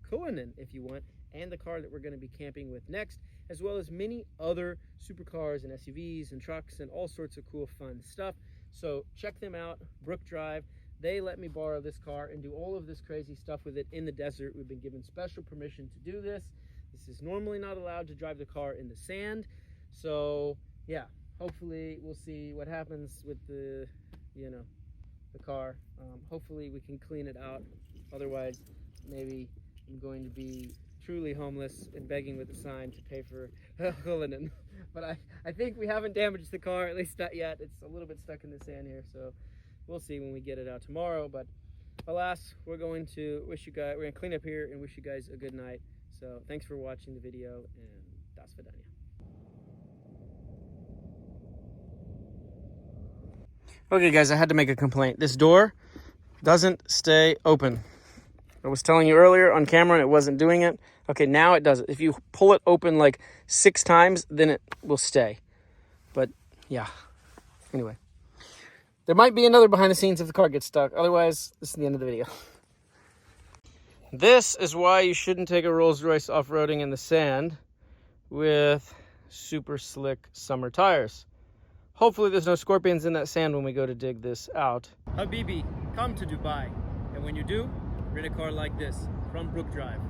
Cullinan if you want, and the car that we're going to be camping with next, as well as many other supercars and SUVs and trucks and all sorts of cool fun stuff. So check them out, Brook Drive. They let me borrow this car and do all of this crazy stuff with it in the desert. We've been given special permission to do this. This is normally not allowed to drive the car in the sand. So yeah, hopefully we'll see what happens with the car. Hopefully we can clean it out. Otherwise, maybe I'm going to be truly homeless and begging with a sign to pay for a Cullinan. But I think we haven't damaged the car, at least not yet. It's a little bit stuck in the sand here, so we'll see when we get it out tomorrow. But alas, we're going to clean up here and wish you guys a good night. So thanks for watching the video, and das vidanya. Okay guys, I had to make a complaint. This door doesn't stay open. I was telling you earlier on camera and it wasn't doing it. Okay, now it does it. If you pull it open like 6 times, then it will stay. But yeah, anyway. There might be another behind the scenes if the car gets stuck. Otherwise, this is the end of the video. This is why you shouldn't take a Rolls-Royce off-roading in the sand with super slick summer tires. Hopefully there's no scorpions in that sand when we go to dig this out. Habibi, come to Dubai. And when you do, rent a car like this from Brook Drive.